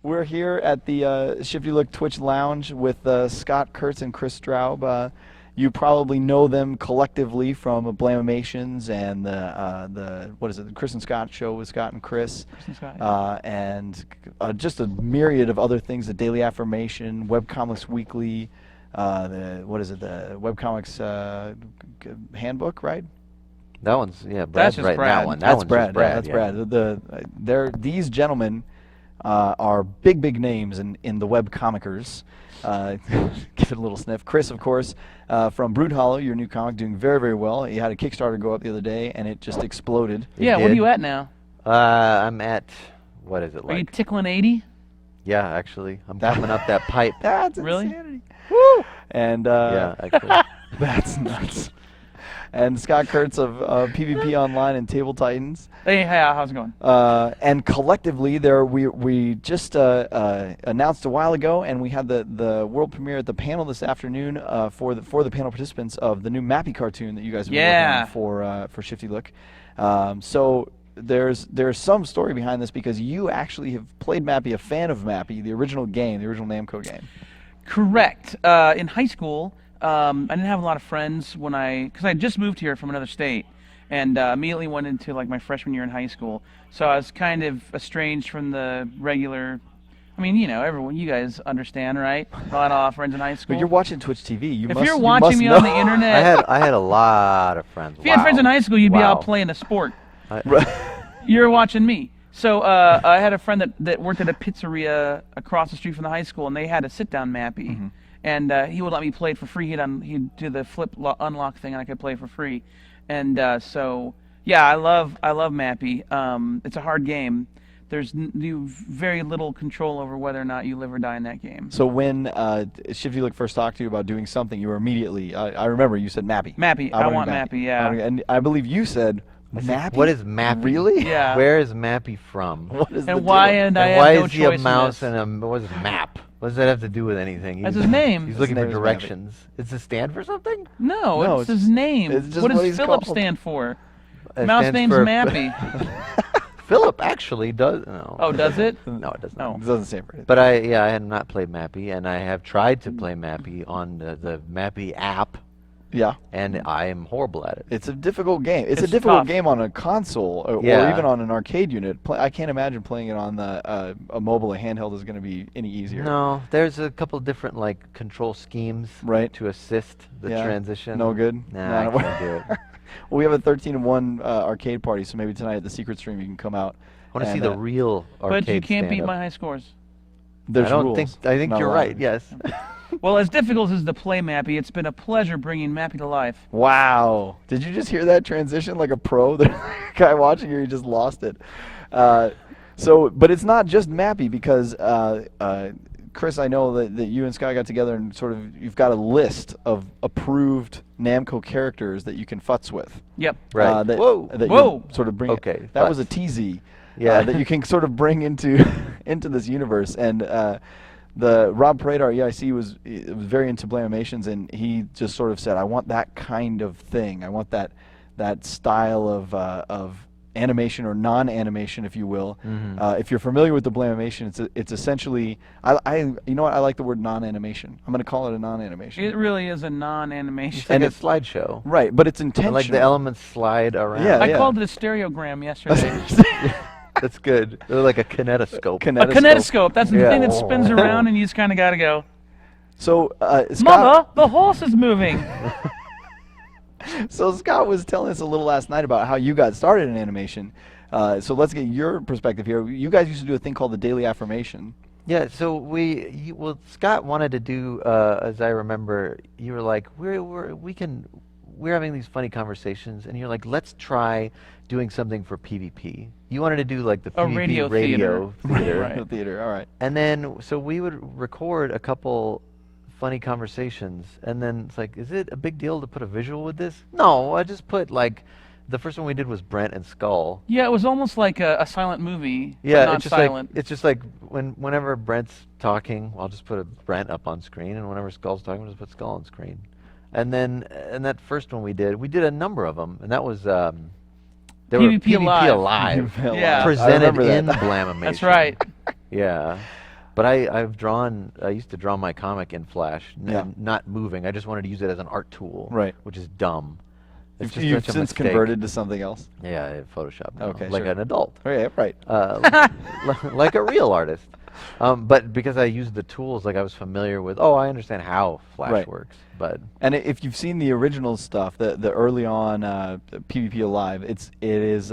We're here at the ShiftyLook Twitch Lounge with Scott Kurtz and Chris Straub. You probably know them collectively from Blamimations and the what is it, the Chris and Scott show with Scott and Chris. Chris and Scott, yeah. And just a myriad of other things, the Daily Affirmation, Webcomics Weekly, the Webcomics Handbook, right? That one's, yeah, Brad's just right, Brad. that one. That's one's Brad. just Brad. Yeah, that's Brad. These gentlemen are big names in the web comicers. Give it a little sniff. Chris, of course, from Brood Hollow, your new comic, doing very well. You had a Kickstarter go up the other day, and it just exploded. Yeah, what are you at now? I'm at, what is it like? Are you tickling 80? Yeah, actually, I'm coming up that pipe. That's Really? insanity. Woo! And Yeah, actually. that's nuts. And Scott Kurtz of PvP Online and Table Titans. Hey, how's it going? And collectively, we just announced a while ago, and we had the world premiere at the panel this afternoon for the panel participants of the new Mappy cartoon that you guys have been working on for ShiftyLook. So there's some story behind this because you actually have played Mappy, a fan of Mappy, the original game, the original Namco game. Correct. In high school, I didn't have a lot of friends because I just moved here from another state, and immediately went into like my freshman year in high school. So I was kind of estranged from the regular. I mean, you know, everyone, you guys understand, right? A lot of friends in high school. But you're watching Twitch TV. If you're watching me on the internet, I had a lot of friends. if you had friends in high school, you'd be out playing a sport. You're watching me. So I had a friend that worked at a pizzeria across the street from the high school, and they had a sit-down Mappy. Mm-hmm. And he would let me play it for free. He'd do the flip unlock thing, and I could play for free. And so, yeah, I love Mappy. It's a hard game. There's very little control over whether or not you live or die in that game. So when ShiftyLook first talked to you about doing something, you were immediately, I remember you said Mappy. Mappy, I want Mappy, yeah. And I believe you said Mappy? What is Mappy? Really? Yeah. Where is Mappy from? What is and why deal? and I and have why no is he a choice mouse in this. and what is map? What does that have to do with anything? That's his name. He's His looking name for is Mappy. directions. Does it stand for something? No, it's his name. it's just what does he's Philip called. stand for? It Mouse stands name's for- Mappy. Philip actually does. No. Oh, does it? No, it does No. not. It doesn't stand for anything. But I had not played Mappy, and I have tried to play Mappy on the Mappy app, Yeah. and I am horrible at it. It's a difficult game. It's a It's difficult tough. game on a console or Yeah. even on an arcade unit. I can't imagine playing it on a mobile, a handheld is going to be any easier. No, there's a couple different like control schemes Right. to assist the Yeah. transition. No good? Nah, I can't do it. Well, we have a 13-1 arcade party, so maybe tonight at the secret stream you can come out. I want to see and, the real arcade But you can't beat stand-up. my high scores. There's I don't rules. think. I think not you're allowed. right. Yes. Well, as difficult as to play Mappy, it's been a pleasure bringing Mappy to life. Wow. Did you just hear that transition like a pro? The guy watching here, he just lost it. But it's not just Mappy because, Chris, I know that you and Scott got together and sort of, you've got a list of approved Namco characters that you can futz with. Yep. Right. That Whoa. you Whoa. sort of bring. Okay, That was futz. a TZ. Yeah. That you can sort of bring into this universe. And the Rob Parade, our EIC, was very into Blamimations, and he just sort of said, I want that kind of thing. I want that style of animation or non-animation, if you will. Mm-hmm. If you're familiar with the Blamimation, it's essentially, you know what, I like the word non-animation. I'm going to call it a non-animation. It really is a non-animation. It's like And a slideshow. Right, but it's intentional. Like the elements slide around. Yeah, I called it a stereogram yesterday. That's good. They're like a kinetoscope. A kinetoscope. That's the Yeah. thing that spins around, and you just kind of got to go, So, Scott, Mother, the horse is moving. So Scott was telling us a little last night about how you got started in animation. So let's get your perspective here. You guys used to do a thing called the Daily Affirmation. Yeah, so Scott wanted to do, as I remember, you were like, we're having these funny conversations, and you're like, let's try doing something for PvP. You wanted to do like the PvP radio theater. Right. Theater, all right. And then, so we would record a couple funny conversations, and then it's like, is it a big deal to put a visual with this? No, I just put like the first one we did was Brent and Skull. Yeah, it was almost like a silent movie, Yeah, but not it's just silent. like whenever Brent's talking, I'll just put a Brent up on screen, and whenever Skull's talking, we'll just put Skull on screen. And then that first one we did a number of them, and that was they were PvP Alive, Yeah. presented in Blamimation. That's right. Yeah. But I used to draw my comic in Flash, Yeah. not moving. I just wanted to use it as an art tool, Right. which is dumb. It's just You've such a since mistake. converted to something else. Yeah, Photoshop now, Okay, like sure. an adult, Right. like a real artist. But because I used the tools, like I was familiar with, I understand how Flash Right. works. But And if you've seen the original stuff, the early on PvP Alive, it is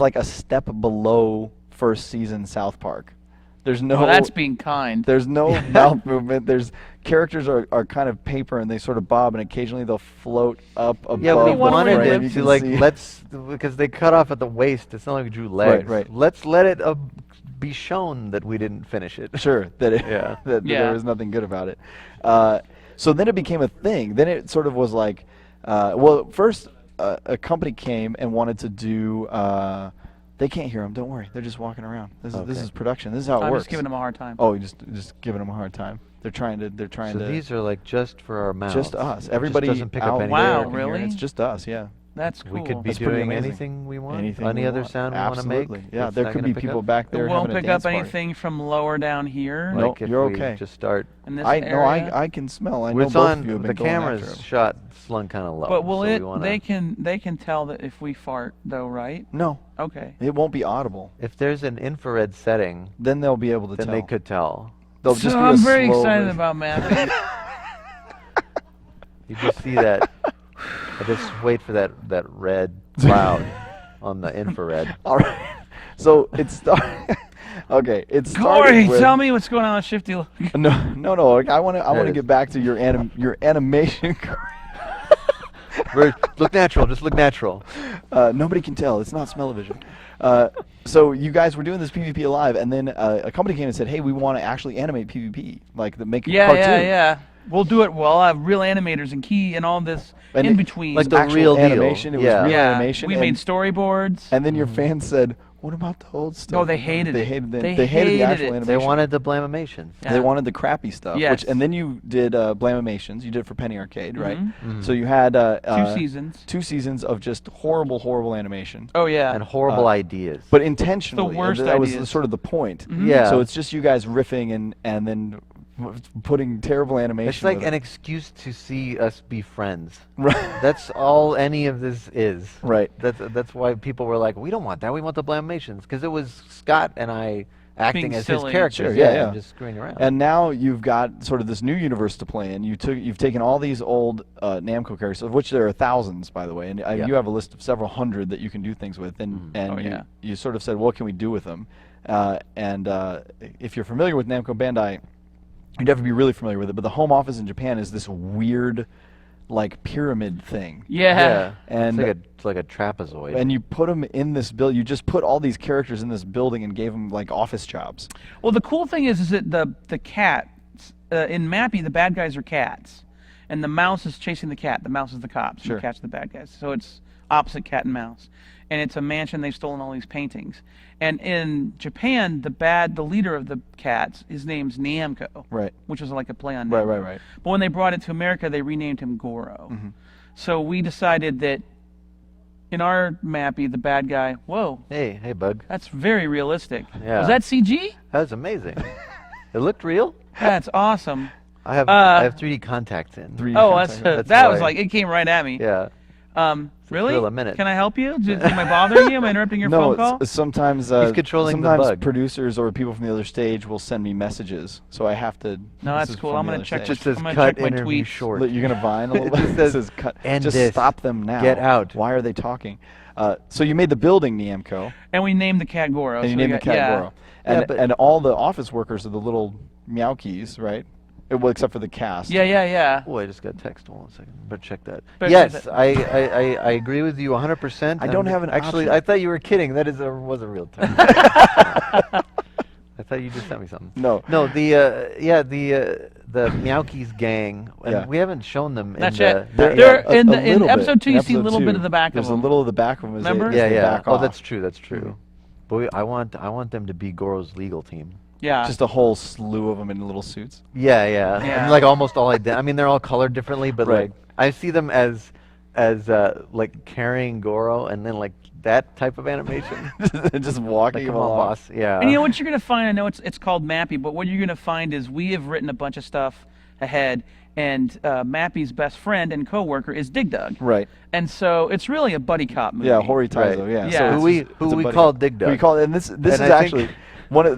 like a step below first season South Park. There's no. Well, that's being kind. There's no mouth movement. There's characters are kind of paper and they sort of bob and occasionally they'll float up above. yeah, we the wanted frame. it You to can like see. because they cut off at the waist. It's not like we drew legs. Right. Let's let it be shown that we didn't finish it. Sure, that Yeah. that Yeah. there was nothing good about it. So then it became a thing. Then it sort of was like, first a company came and wanted to do. They can't hear them. Don't worry. They're just walking around. This Okay. is production. This is how it I'm works. just giving them a hard time. Oh, you're just giving them a hard time. They're trying to. So these are like just for our mouths. just us. It Everybody just doesn't pick out up anything. Wow, there can hear it. really? It's just us. Yeah. That's cool. We could be That's pretty doing amazing. anything we want. Anything Any we other want. sound Absolutely. we want to make. Yeah, It's there not could gonna be pick people up. back It there won't having a pick dance up party. anything from lower down here. No, Like if you're we okay. just start. In this I know. area. I can smell. I know It's both on of you have the been going after camera's him. shot slung kind of low. But will so it? we wanna, They can tell that if we fart, though, right? No, Okay. it won't be audible. If there's an infrared setting, Then they'll be able to then tell. they could tell. They'll So just be I'm a very slow excited version. about Mappy. You just see that. I just wait for that red cloud on the infrared. All right. So it started. Okay, it started Corey, with, tell me what's going on with ShiftyLook. No. I want There it to is. get back to your animation. Look natural. Just look natural. Nobody can tell. It's not smell-o-vision. So you guys were doing this PvP Alive, and then a company came and said, "Hey, we want to actually animate PvP, like make a cartoon." Yeah. We'll do it. Well, I have real animators and key and all this And in it- between. like the Actual real deal. animation. It Yeah. was real yeah, animation. we and, made storyboards. And then your fans said, "What about the old stuff?" No, they hated They it. hated They They hated the hated actual it. animation. They wanted the blamimations. Yeah. They wanted the crappy stuff. Yes. And then you did Blamimations. You did it for Penny Arcade, right? Mhm. So you had 2 seasons. 2 seasons of just horrible animation. Oh yeah. And horrible ideas. But intentionally. worst That was ideas. sort of the point. Yeah. So it's just you guys riffing and then putting terrible animation. It's like with an it. excuse to see us be friends. Right. That's all any of this is. Right. That's why people were like, we don't want that. We want the blamimations, because it was Scott and I acting Being as silly. his characters. Sure, yeah. and just screwing around. And now you've got sort of this new universe to play in. You've taken all these old Namco characters, of which there are thousands, by the way, and Yeah. you have a list of several hundred that you can do things with. And Oh, yeah. you sort of said, what can we do with them? If you're familiar with Namco Bandai, you'd have to be really familiar with it. But the home office in Japan is this weird, like pyramid thing. Yeah. And it's like a trapezoid. and you put them in this build. You just put all these characters in this building and gave them like office jobs. Well, the cool thing is that the cats in Mappy, the bad guys are cats, and the mouse is chasing the cat. The mouse is the cops. Sure. And the cat's the bad guys. So it's opposite cat and mouse, and it's a mansion. They've stolen all these paintings. And in Japan, the leader of the cats, his name's Namco, Right. which was like a play on Right. Namco. Right. But when they brought it to America, they renamed him Goro. Mhm. So we decided that in our Mappy, the bad guy, whoa, hey, bug. that's very realistic. Yeah. Was that CG? That was amazing. It looked real. That's awesome. I have 3D contacts in. 3D Oh, contact. That's that was why- like, it came right at me. Yeah. Really? thrill a minute. Can I help you? Am I bothering you? Am I interrupting your No, phone call? sometimes He's controlling the sometimes bug. producers or people from the other stage will send me messages, so I have to. No, this that's is cool. from I'm the gonna other check stage. Just says I'm gonna cut check my interview tweets. short. Look, you're gonna Vine a little It bit. just says, It says cut. "End Just this. stop them now. Get out." Why are they talking? So you made the building Namco, And we named the cat Goro. and you so we named the got- cat yeah. Goro, and Yeah, but- and all the office workers are the little Meowkies, right? Well, except for the cast. Yeah. Oh, I just got text. Hold on a second. Better check that. Better Yes, check that. I agree with you 100%. I don't have an Actually, option. I thought you were kidding. That was a real text. I thought you just sent me something. No. No, the Meowkies gang, and we haven't shown them in Not the. yet. Not They're yet. in episode 2. You see a episode little 2, bit of the back of them. There's a little of the back of them. Remember? They back Oh, off. that's true. That's true. But I want them to be Goro's legal team. Yeah. Just a whole slew of them in little suits. Yeah. And like almost all I mean, they're all colored differently, but Right. like I see them as like carrying Goro, and then like that type of animation. Just walking Like, him come on, along. boss. Yeah. And you know what you're going to find? I know it's called Mappy, but what you're going to find is we have written a bunch of stuff ahead, and Mappy's best friend and coworker is Dig Dug. Right. And so it's really a buddy cop movie. Yeah, Hori Taizo. Right. Yeah. Yeah. So Who it's we a buddy call cop. Dig Dug. We call and this is I think- actually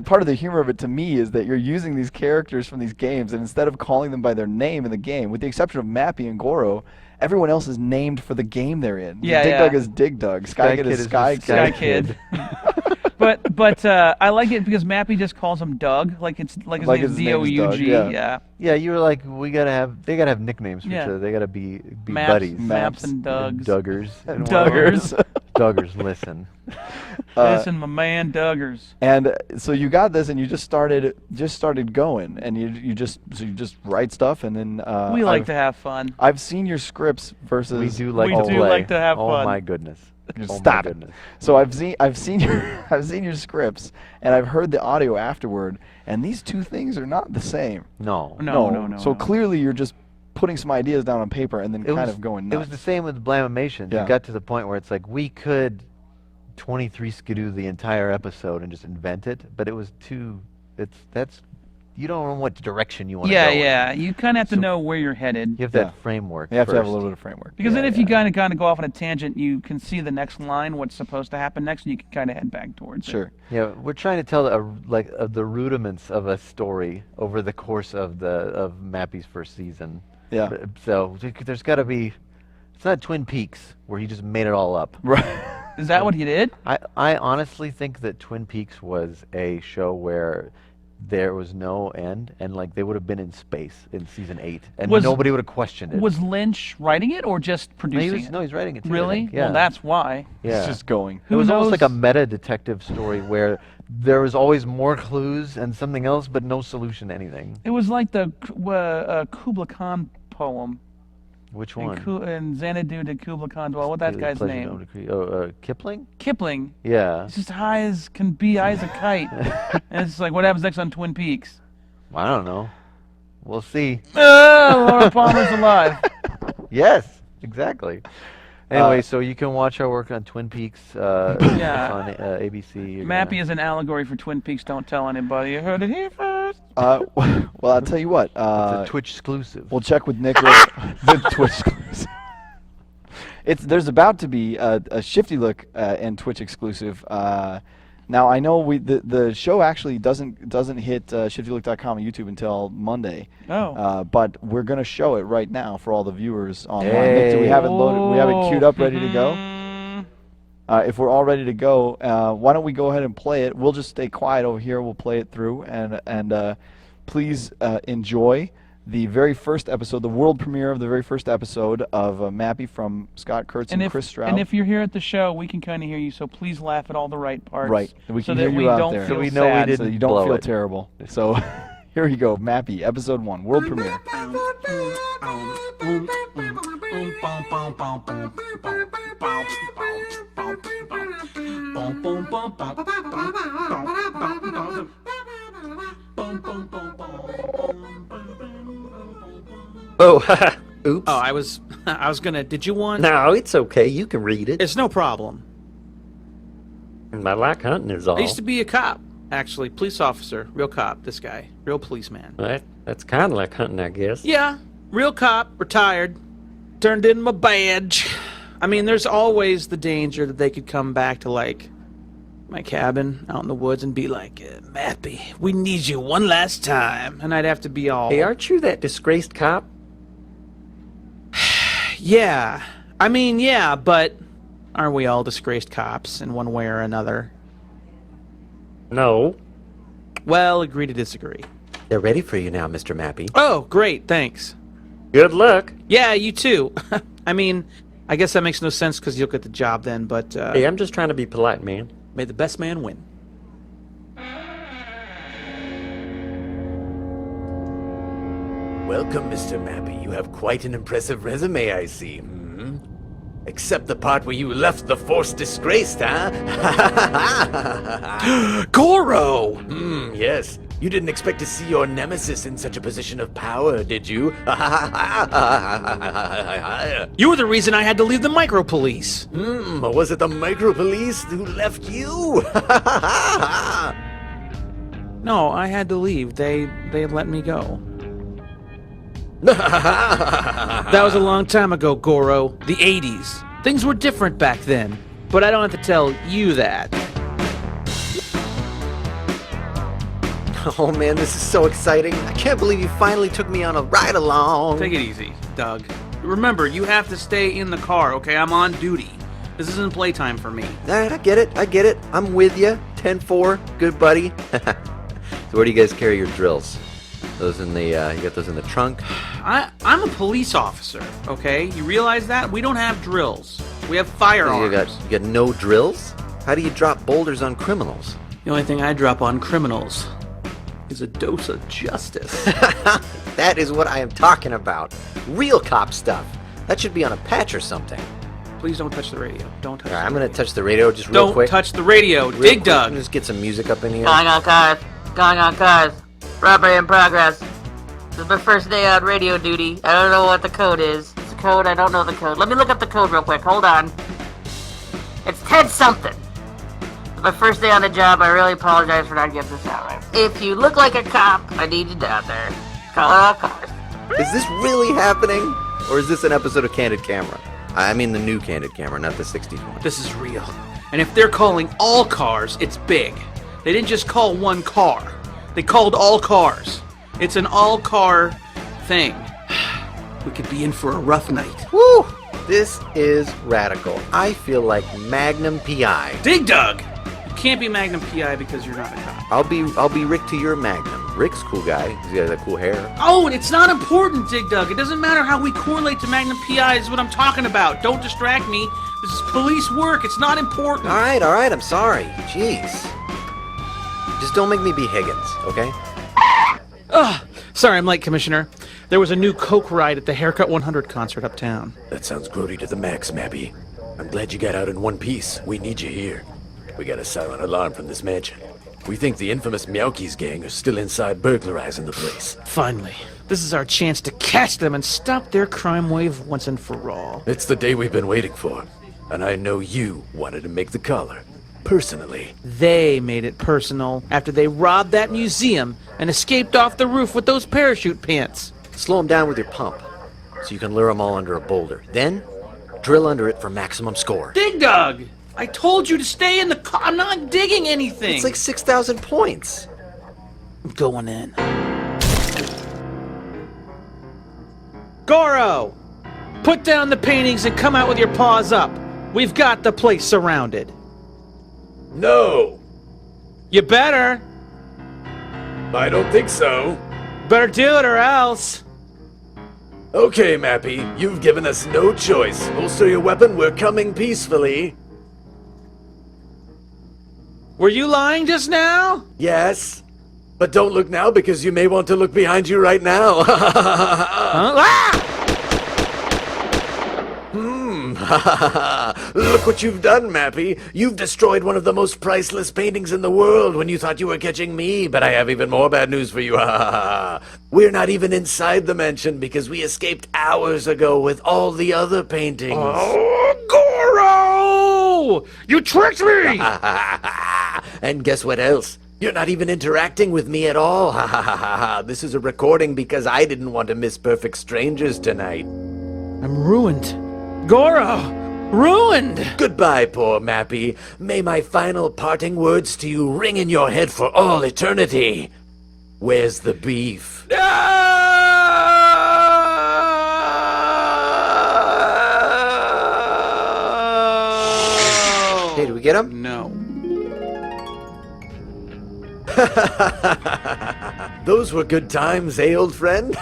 part of the humor of it to me is that you're using these characters from these games, and instead of calling them by their name in the game, with the exception of Mappy and Goro, everyone else is named for the game they're in. Yeah, Dig yeah. Dug is Dig Dug. Sky Kid is Sky Kid. Sky Kid. But I like it because Mappy just calls him Doug, like his Like name's his name's Doug. Doug, yeah. Yeah. Yeah, you were like, they gotta have nicknames for Yeah. each other. They gotta be Maps, buddies. Maps and Dougs. Duggers. And Duggers. Duggers, listen. Listen, my man, Duggers. And so you got this, and you just started going, and you just write stuff, and then We like to have fun. I've seen your scripts versus We do like We to do play. like to have oh fun. my goodness. Just Oh my stop it. goodness. So I've seen your scripts, and I've heard the audio afterward, and these two things are not the same. No. No. So clearly you're just putting some ideas down on paper and then It kind was- of going It nuts. was the same with Blamimations. Yeah. It got to the point where it's like we could 23 skidoo the entire episode and just invent it, but it was too. You don't know what direction you want to go. Yeah. in. You kind of have to know where you're headed. You have Yeah. that framework. You have to have a first. little bit of framework. Because then Yeah, if you yeah. kind of go off on a tangent, you can see the next line, what's supposed to happen next, and you can kind of head back towards it. Sure. Yeah, we're trying to tell the rudiments of a story over the course of Mappy's first season. Yeah. So there's got to be. It's not Twin Peaks where he just made it all up. Right. Is that what he did? I honestly think that Twin Peaks was a show where there was no end, and like they would have been in space in season 8, and nobody would have questioned it. Was Lynch writing it or just producing it? No, he's writing it too. I Really? think. Yeah. Well, that's why. yeah. It's just going. It was almost knows? like a meta detective story where there was always more clues and something else, but no solution to anything. It was like the Kubla Khan poem. Which And, one? and Xanadu did Kubla Khan dwell. What that guy's Pleasure name? Known Decree. Kipling? Kipling. Yeah. He's just high as can be, high as a kite. And it's like, what happens next on Twin Peaks? I don't know. We'll see. Laura Palmer's alive. Yes, exactly. Anyway, so you can watch our work on Twin Peaks. Yeah. On ABC. Mappy is an allegory for Twin Peaks. Don't tell anybody. You heard it here first. Well, I'll tell you what. It's a Twitch exclusive. We'll check with Nicholas. The Twitch exclusive. There's about to be a ShiftyLook and Twitch exclusive. Now I know the show actually doesn't hit ShiftyLook.com and YouTube until Monday. Oh. But we're gonna show it right now for all the viewers online. Hey. Nick, do we have it loaded? We have it queued up, ready to go. Mm, If we're all ready to go, why don't we go ahead and play it? We'll just stay quiet over here. We'll play it through, and please enjoy the very first episode, the world premiere of the very first episode of Mappy from Scott Kurtz and Chris Stroud. And if you're here at the show, we can kind of hear you. So please laugh at all the right parts. Right, we so can that hear we you out don't there. feel So we know we sad. didn't so you don't blow feel it. terrible. So here we go, Mappy, episode 1, world premiere. Oh, oops. Oh, I was gonna. Did you want? No, it's okay. You can read it. It's no problem. I like hunting is all. I used to be a cop, actually, police officer, real cop. This guy, real policeman. That's kind of like hunting, I guess. Yeah, real cop, retired, turned in my badge. I mean, there's always the danger that they could come back to like my cabin out in the woods and be like, Mappy, we need you one last time, and I'd have to be all. Hey, aren't you that disgraced cop? Yeah, I mean, yeah, but aren't we all disgraced cops in one way or another? No. Well, agree to disagree. They're ready for you now, Mr. Mappy. Oh, great, thanks. Good luck. Yeah, you too. I mean, I guess that makes no sense because you'll get the job then, but Hey, I'm just trying to be polite, man. may the best man win. Welcome, Mr. Mappy. You have quite an impressive resume, I see. Except the part where you left the force disgraced, huh? Goro! Yes. You didn't expect to see your nemesis in such a position of power, did you? You were the reason I had to leave the micro police. Was it the micro police who left you? No, I had to leave. They let me go. That was a long time ago, Goro. The 80s. Things were different back then. But I don't have to tell you that. Oh man, this is so exciting. I can't believe you finally took me on a ride along. Take it easy, Doug. Remember, you have to stay in the car, okay? I'm on duty. This isn't playtime for me. Alright, I get it. I'm with you. 10-4, good buddy. So where do you guys carry your drills? Those in the, you got those in the trunk? I'm a police officer, okay? You realize that? We don't have drills. We have firearms. You got no drills? How do you drop boulders on criminals? The only thing I drop on criminals is a dose of justice. That is what I am talking about. Real cop stuff. That should be on a patch or something. Please don't touch the radio. Don't touch the I'm radio. going to touch the radio just real quick. Don't touch the radio. Dig Dug. Just get some music up in here. Going on cars. Robbery in progress. This is my first day on radio duty. I don't know what the code is. It's a code, I don't know the code. Let me look up the code real quick. Hold on. It's 10 something. It's my first day on the job. I really apologize for not getting this out right. If you look like a cop, I need you down there. Calling all cars. Is this really happening? Or is this an episode of Candid Camera? I mean the new Candid Camera, not the 60s one. This is real. And if they're calling all cars, it's big. They didn't just call one car. They called all cars. It's an all-car thing. We could be in for a rough night. Woo! This is radical. I feel like Magnum PI. Dig Dug! You can't be Magnum PI because you're not a cop. I'll be Rick to your Magnum. Rick's a cool guy. He's got that cool hair. Oh, and it's not important, Dig Dug. It doesn't matter how we correlate to Magnum PI is what I'm talking about. Don't distract me. This is police work. It's not important. All right. I'm sorry. Jeez. Just don't make me be Higgins, okay? Ugh. Sorry, I'm late, Commissioner. There was a new Coke ride at the Haircut 100 concert uptown. That sounds grody to the max, Mappy. I'm glad you got out in one piece. We need you here. We got a silent alarm from this mansion. We think the infamous Meowkies gang are still inside burglarizing the place. Finally. This is our chance to catch them and stop their crime wave once and for all. It's the day we've been waiting for. And I know you wanted to make the collar. Personally. They made it personal after they robbed that museum and escaped off the roof with those parachute pants. Slow them down with your pump so you can lure them all under a boulder. Then, drill under it for maximum score. Dig Dug! I told you to stay in the car. I'm not digging anything. It's like 6,000 points. I'm going in. Goro! Put down the paintings and come out with your paws up. We've got the place surrounded. No! You better. I don't think so. Better do it or else. Okay, Mappy, you've given us no choice. Holster your weapon, we're coming peacefully. Were you lying just now? Yes. But don't look now because you may want to look behind you right now. Huh? Ah! Look what you've done, Mappy. You've destroyed one of the most priceless paintings in the world when you thought you were catching me, but I have even more bad news for you. We're not even inside the mansion because we escaped hours ago with all the other paintings. Oh, Goro! You tricked me! And guess what else? You're not even interacting with me at all. This is a recording because I didn't want to miss Perfect Strangers tonight. I'm ruined. Goro! Ruined! Goodbye, poor Mappy. May my final parting words to you ring in your head for all eternity. Where's the beef? No! Hey, did we get him? No. Those were good times, eh, old friend?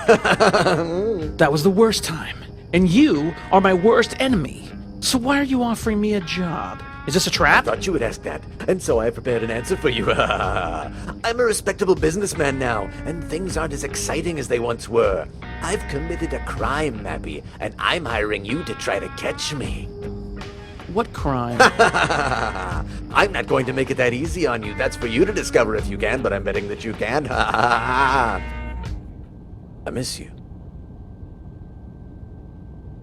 That was the worst time. And you are my worst enemy. So why are you offering me a job? Is this a trap? I thought you would ask that, and so I prepared an answer for you. I'm a respectable businessman now, and things aren't as exciting as they once were. I've committed a crime, Mappy, and I'm hiring you to try to catch me. What crime? I'm not going to make it that easy on you. That's for you to discover if you can, but I'm betting that you can. I miss you.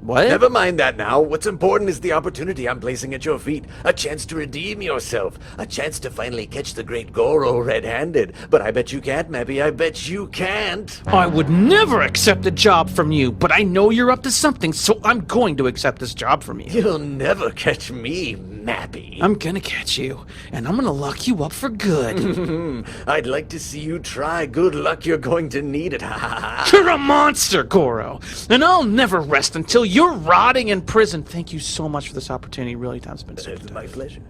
What? Never mind that now. What's important is the opportunity I'm placing at your feet. A chance to redeem yourself. A chance to finally catch the great Goro red-handed. But I bet you can't, Mappy. I bet you can't. I would never accept a job from you, but I know you're up to something, so I'm going to accept this job from you. You'll never catch me, Mappy. I'm gonna catch you, and I'm gonna lock you up for good. I'd like to see you try. Good luck, you're going to need it. You're a monster, Goro, and I'll never rest until you're rotting in prison. Thank you so much for this opportunity. Really, time's been so It's my pleasure.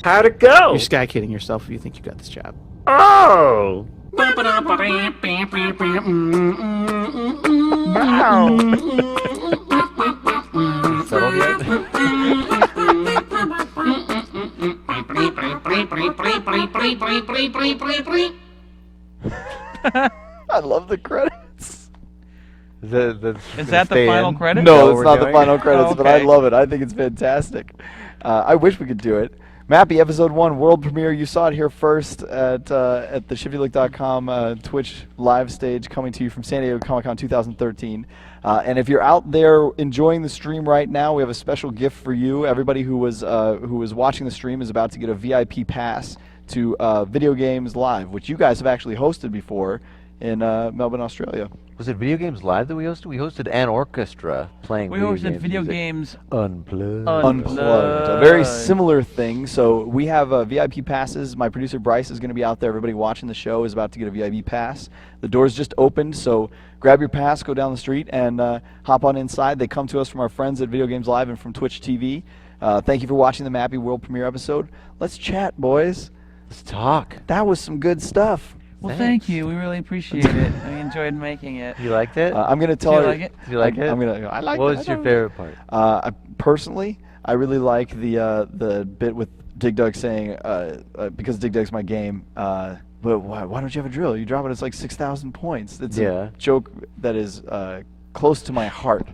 How'd it go? You're sky kidding yourself if you think you got this job. Oh! Settled yet? I love the credits. Is that the final credit? No, No, it's we're not the doing final it? credits, Oh, but I okay. love it. I think it's fantastic. I wish we could do it. Mappy, Episode 1, world premiere. You saw it here first at the ShiftyLook.com Twitch live stage, coming to you from San Diego Comic-Con 2013. And if you're out there enjoying the stream right now, we have a special gift for you. Everybody who was watching the stream is about to get a VIP pass to Video Games Live, which you guys have actually hosted before in Melbourne, Australia. Was it Video Games Live that we hosted? We hosted an orchestra playing We video hosted games video music. games Unplugged. Unplugged. A very similar thing. So we have VIP passes. My producer Bryce is going to be out there. Everybody watching the show is about to get a VIP pass. The doors just opened, so grab your pass, go down the street, and hop on inside. They come to us from our friends at Video Games Live and from Twitch TV. Thank you for watching the Mappy World Premiere episode. Let's chat, boys. Let's talk. That was some good stuff. Well, Thanks. thank you. We really appreciate it. We enjoyed making it. You liked it? I'm going to tell Do you her. like it? Did you like it? I'm gonna. I like. What was your favorite part? Personally, I really like the bit with Dig Dug saying because Dig Dug's my game. But why don't you have a drill? You drop it, it's like 6,000 points. It's a joke that is close to my heart,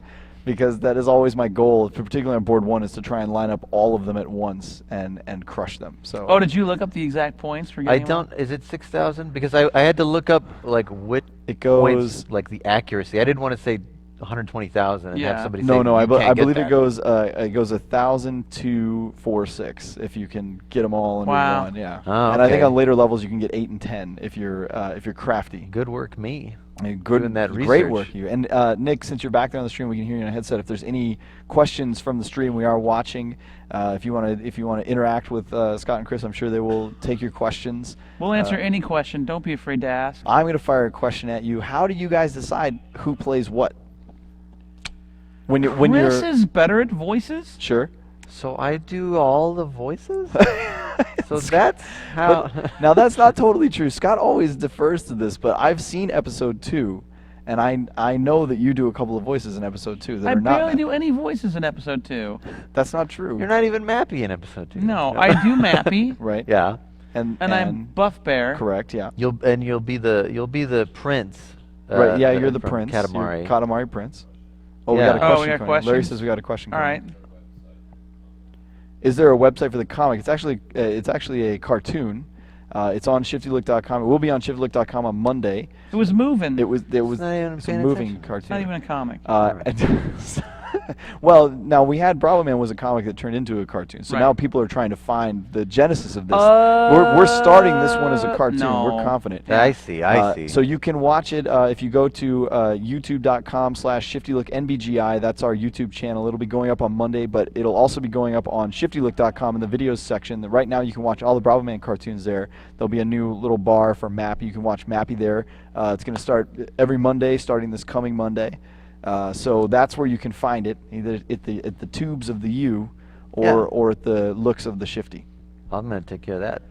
because that is always my goal, particularly on board 1, is to try and line up all of them at once and crush them. So. Oh, did you look up the exact points for I getting them all? don't. Is it 6,000? Because I had to look up like what It goes. points, like the accuracy. I didn't want to say 120,000 and have Yeah. somebody say No, you can't I get believe that. it goes 1,000 to 4,600 if you can get them all in Wow. one. Yeah. Oh, And I think okay. on later levels you can get 8 and 10 if you're crafty. Good work, me. I mean, good, Doing that great research. work, you. And Nick, since you're back there on the stream, we can hear you on a headset. If there's any questions from the stream, we are watching. If you want to interact with Scott and Chris, I'm sure they will take your questions. We'll answer any question. Don't be afraid to ask. I'm going to fire a question at you. How do you guys decide who plays what? When Chris you're is better at voices. sure. So I do all the voices? So that's how. But now that's not totally true. Scott always defers to this, but I've seen episode 2, and I know that you do a couple of voices in episode 2 that I are not. barely do any voices in episode 2. That's not true. You're not even Mappy in episode 2. No, I do Mappy, right. Yeah. And I'm Buff Bear. correct. Yeah. You'll be the prince. Right. Yeah. You're the from prince. You're Katamari. Katamari Prince. Oh, Yeah. we got a Oh, question. we got coming. Larry questions? says we got a question. All right. coming. Is there a website for the comic? It's actually a cartoon. It's on ShiftyLook.com. It will be on ShiftyLook.com on Monday. It was moving. It was not even it's a paying moving attention. cartoon. It's not even a comic. Well, now we had Bravo Man was a comic that turned into a cartoon. So Right. now people are trying to find the genesis of this. We're starting this one as a cartoon. no. We're confident. I see. I see. So you can watch it if you go to youtube.com/ShiftyLookNBGI. That's our YouTube channel. It'll be going up on Monday, but it'll also be going up on ShiftyLook.com in the videos section. Right now you can watch all the Bravo Man cartoons there. There'll be a new little bar for Mappy. You can watch Mappy there. It's going to start every Monday, starting this coming Monday. So that's where you can find it, either at the tubes of the U, or at the looks of the Shifty. I'm gonna take care of that.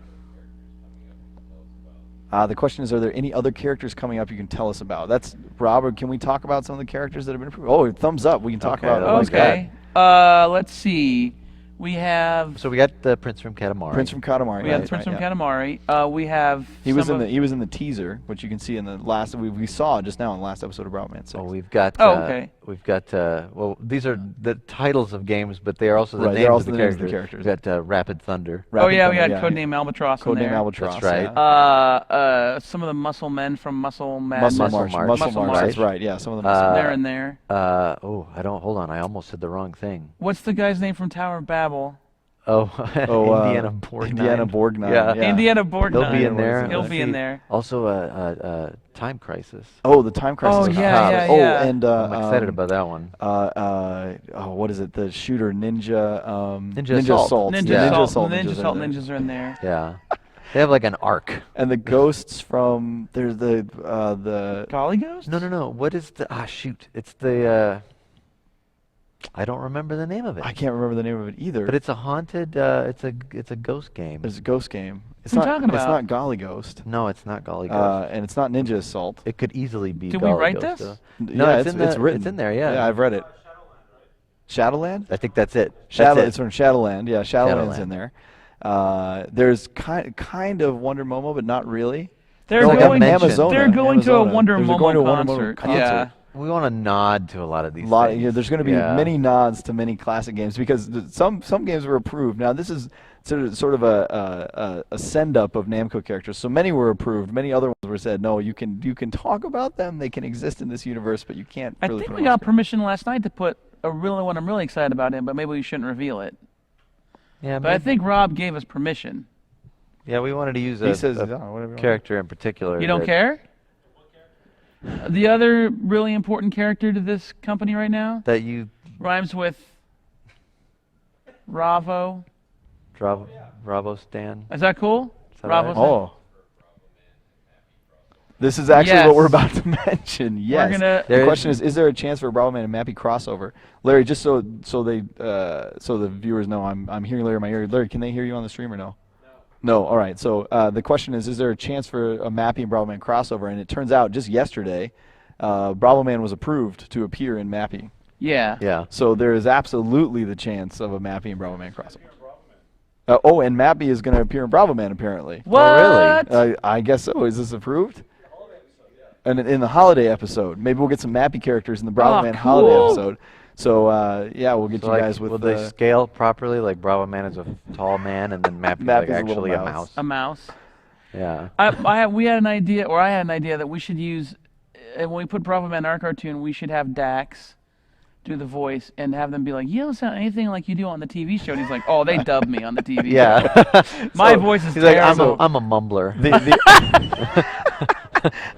The question is, are there any other characters coming up you can tell us about? That's Robert. Can we talk about some of the characters that have been approved? Oh, thumbs up. We can talk Okay, about. I like Okay. Let's see. We have. So we got the Prince from Katamari. Prince from Katamari. We have the Prince from Katamari. We have. He was in the teaser, which you can see in the last. We saw just now in the last episode of Bravo-Man 6. Oh, we've got. Okay. We've got. Well, these are the titles of games, but they are also the Right, names they're of also the the names of the characters. characters. We've got Rapid Thunder. Oh yeah, we Thunder, had Codename Albatross. Codename in there. Albatross. That's right. yeah. Some of the Muscle Men from Muscle Madness. Muscle March. Muscle March. That's right. Yeah, some of the Muscle They're in there. Hold on. I almost said the wrong thing. What's the guy's name from Tower of Babel? Indiana Borgnine. Indiana Borgnine. Yeah. Indiana Borgnine. They'll be in there. He'll Let's be in see. there. Also, Time Crisis. Oh, the Time Crisis. Oh, yeah. Oh, and I'm excited about that one. what is it? The shooter Ninja. Ninja Assault. Ninja Assault. Ninjas Ninja Assault are in there. ninjas are in there. Yeah. They have like an arc. And the ghosts from there's the Golly Ghost? No. What is the? Shoot. It's the. I don't remember the name of it. I can't remember the name of it either. But it's a haunted. It's a ghost game. It's a ghost game. It's What are not. you talking It's about? not Golly Ghost. No, it's not Golly Ghost. And it's not Ninja Assault. It could easily be. Did we Golly write Ghost, this? though. No, Yeah, it's written. It's in there. Yeah. Yeah, I've read it. Shadowland. I think that's it. It's from Shadowland. Yeah, Shadowland's Shadowland. in there. There's kind of Wonder Momo, but not really. They're Like a going. mention. They're going to a Amazona. Wonder They're Momo going to a Wonder Momo concert. concert. Yeah. We want to nod to a lot of these things. There's going to be many nods to many classic games because some games were approved. Now this is sort of a send up of Namco characters. So many were approved. Many other ones were said, no, you can talk about them. They can exist in this universe, but you can't. I Really think put we them on got screen. permission last night to put one I'm really excited about in, but maybe we shouldn't reveal it. Yeah, But I think Rob gave us permission. Yeah, we wanted to use He says, a whatever you want. character in particular. You don't care? The other really important character to this company right now That you rhymes with Ravo. Bravo Stan. Is that cool? Is that Ravo right? Stan? Oh. This is actually Yes. what we're about to mention. Yes. gonna- The question is there a chance for a Bravo-Man and Mappy crossover? Larry, just so the viewers know, I'm hearing Larry in my ear. Larry, can they hear you on the stream or no? No. All right. So the question is there a chance for a Mappy and Bravo-Man crossover? And it turns out just yesterday, Bravo-Man was approved to appear in Mappy. Yeah. Yeah. So there is absolutely the chance of a Mappy and Bravo-Man crossover. And Mappy is going to appear in Bravo-Man apparently. What? really? I guess so. Is this approved? And in the holiday episode, maybe we'll get some Mappy characters in the Bravo Man holiday cool. episode. So we'll get So you like, guys with will they scale properly? Like Bravo Man is a tall man, and then Mappy's like Mappy's a little actually a mouse. mouse. A mouse. Yeah. We had an idea, or I had an idea that we should use, when we put Bravo Man in our cartoon, we should have Dax do the voice and have them be like, you don't sound anything like you do on the TV show. And he's like, oh, they dubbed me on the TV show. Yeah. My voice is He's like, terrible. I'm a mumbler.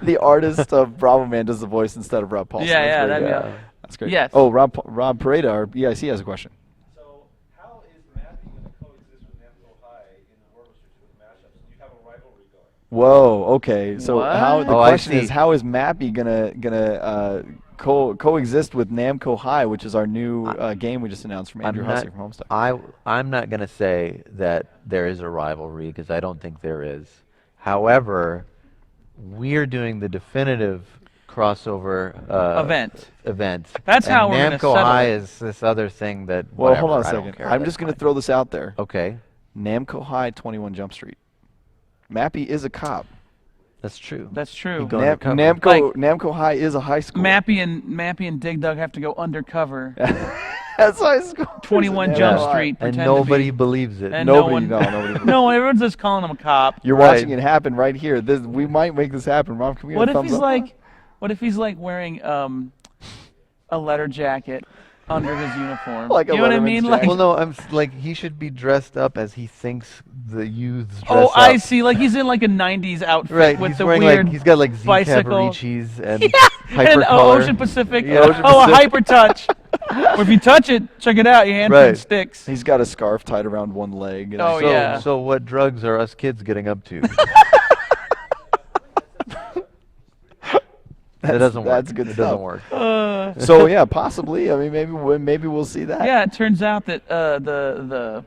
the artist of Bravo Man does the voice instead of Rob Paulson. Yeah, That's yeah, very that'd good. be That's great. Yes. Oh, Rob Pareda, our EIC, has a question. So, how is Mappy going to coexist with Namco High in the Orbital Strategic mashups? Do you have a rivalry going? Whoa. Okay. So What? the Oh, I question is, see. how is Mappy gonna coexist with Namco High, which is our new game we just announced from Andrew Hussey from Homestuck? I'm not going to say that there is a rivalry because I don't think there is. However, we're doing the definitive crossover event. That's and how we're gonna Namco settle High it. is this other thing that. Well, hold on a whatever, I don't second. care, I'm that's just going to fine. throw this out there. Okay, Namco High 21 Jump Street. Mappy is a cop. that's true. That's true. Go undercover. Namco High is a high school. Mappy and Dig Dug have to go undercover. That's high school. 21 Namco Jump High. Street. And pretend to nobody be- believes it. and Nobody, no no, one, nobody. no, everyone's just calling him a cop. You're Right. watching it happen right here. We might make this happen. Rob, can we get What a if thumbs he's up? like, what if he's like wearing a leather jacket under his uniform? Like a you know what I Letterman's mean? jacket. Like, Well, no, like he should be dressed up as he thinks the youths dress oh, up. I see. Like he's in like a '90s outfit Right, with he's the wearing weird like he's got like Z bicycle. Cavaricis and and hypercolor. Ocean Pacific. Yeah, Ocean Oh, a Pacific. hyper touch. Or if you touch it, check it out. Your hand Right. sticks. He's got a scarf tied around one leg. And Oh, so, yeah. So what drugs are us kids getting up to? That doesn't work. that's good It stuff. doesn't work. So yeah, possibly. I mean, maybe we'll see that. Yeah, it turns out that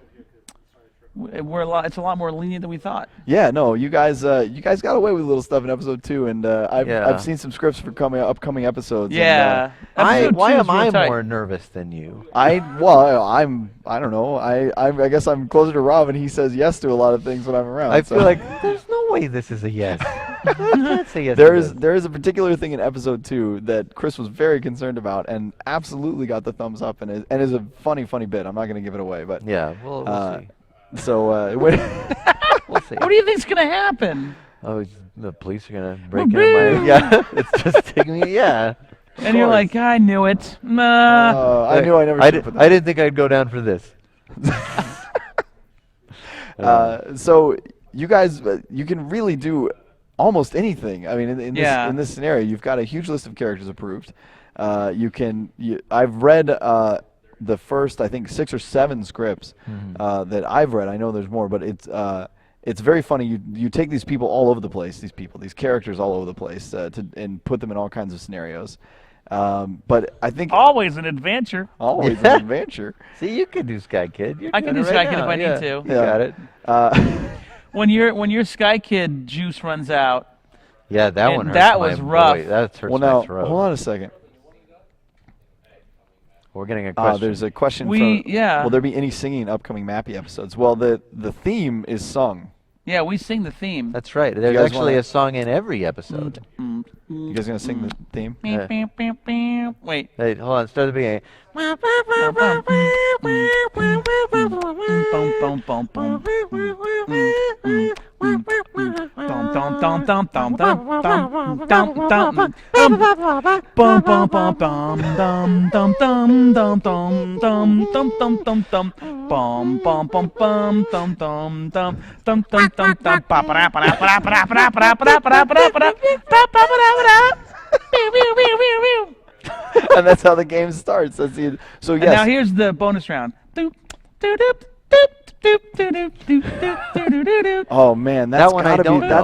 It's a lot more lenient than we thought. Yeah, no, you guys got away with little stuff in episode 2, and I've seen some scripts for upcoming episodes. Yeah. And, why am I tight. more nervous than you? I don't know. I guess I'm closer to Rob, and he says yes to a lot of things when I'm around. I feel like there's no way this is a yes. I can't say yes. There is a particular thing in episode 2 that Chris was very concerned about, and absolutely got the thumbs up, and is a funny bit. I'm not going to give it away, but yeah, we'll see. So we'll see. What do you think's gonna happen? Oh, the police are gonna break into my. Yeah, it's just taking me. Yeah. And you're like, I knew it. Nah. I knew I never. I didn't think I'd go down for this. So you guys, you can really do almost anything. I mean, in this scenario, you've got a huge list of characters approved. I've read the first, I think, 6 or 7 scripts that I've read. I know there's more, but it's very funny. You take these people all over the place, these characters all over the place, and put them in all kinds of scenarios. But I think always an adventure. Always an adventure. See, you can do Sky Kid. I can do Sky Kid if I need to. You got it. When your Sky Kid juice runs out. Yeah, that one hurts. That was rough. That hurts now, my throat. Hold on a second. We're getting a question. There's a question. Will there be any singing in upcoming Mappy episodes? Well, the theme is sung. Yeah, we sing the theme. That's right. There's actually a song in every episode. You guys gonna sing the theme? Wait. Hey, hold on. Start at the beginning. And that's how the game starts. So yes. And now here's the bonus round. Oh man, that's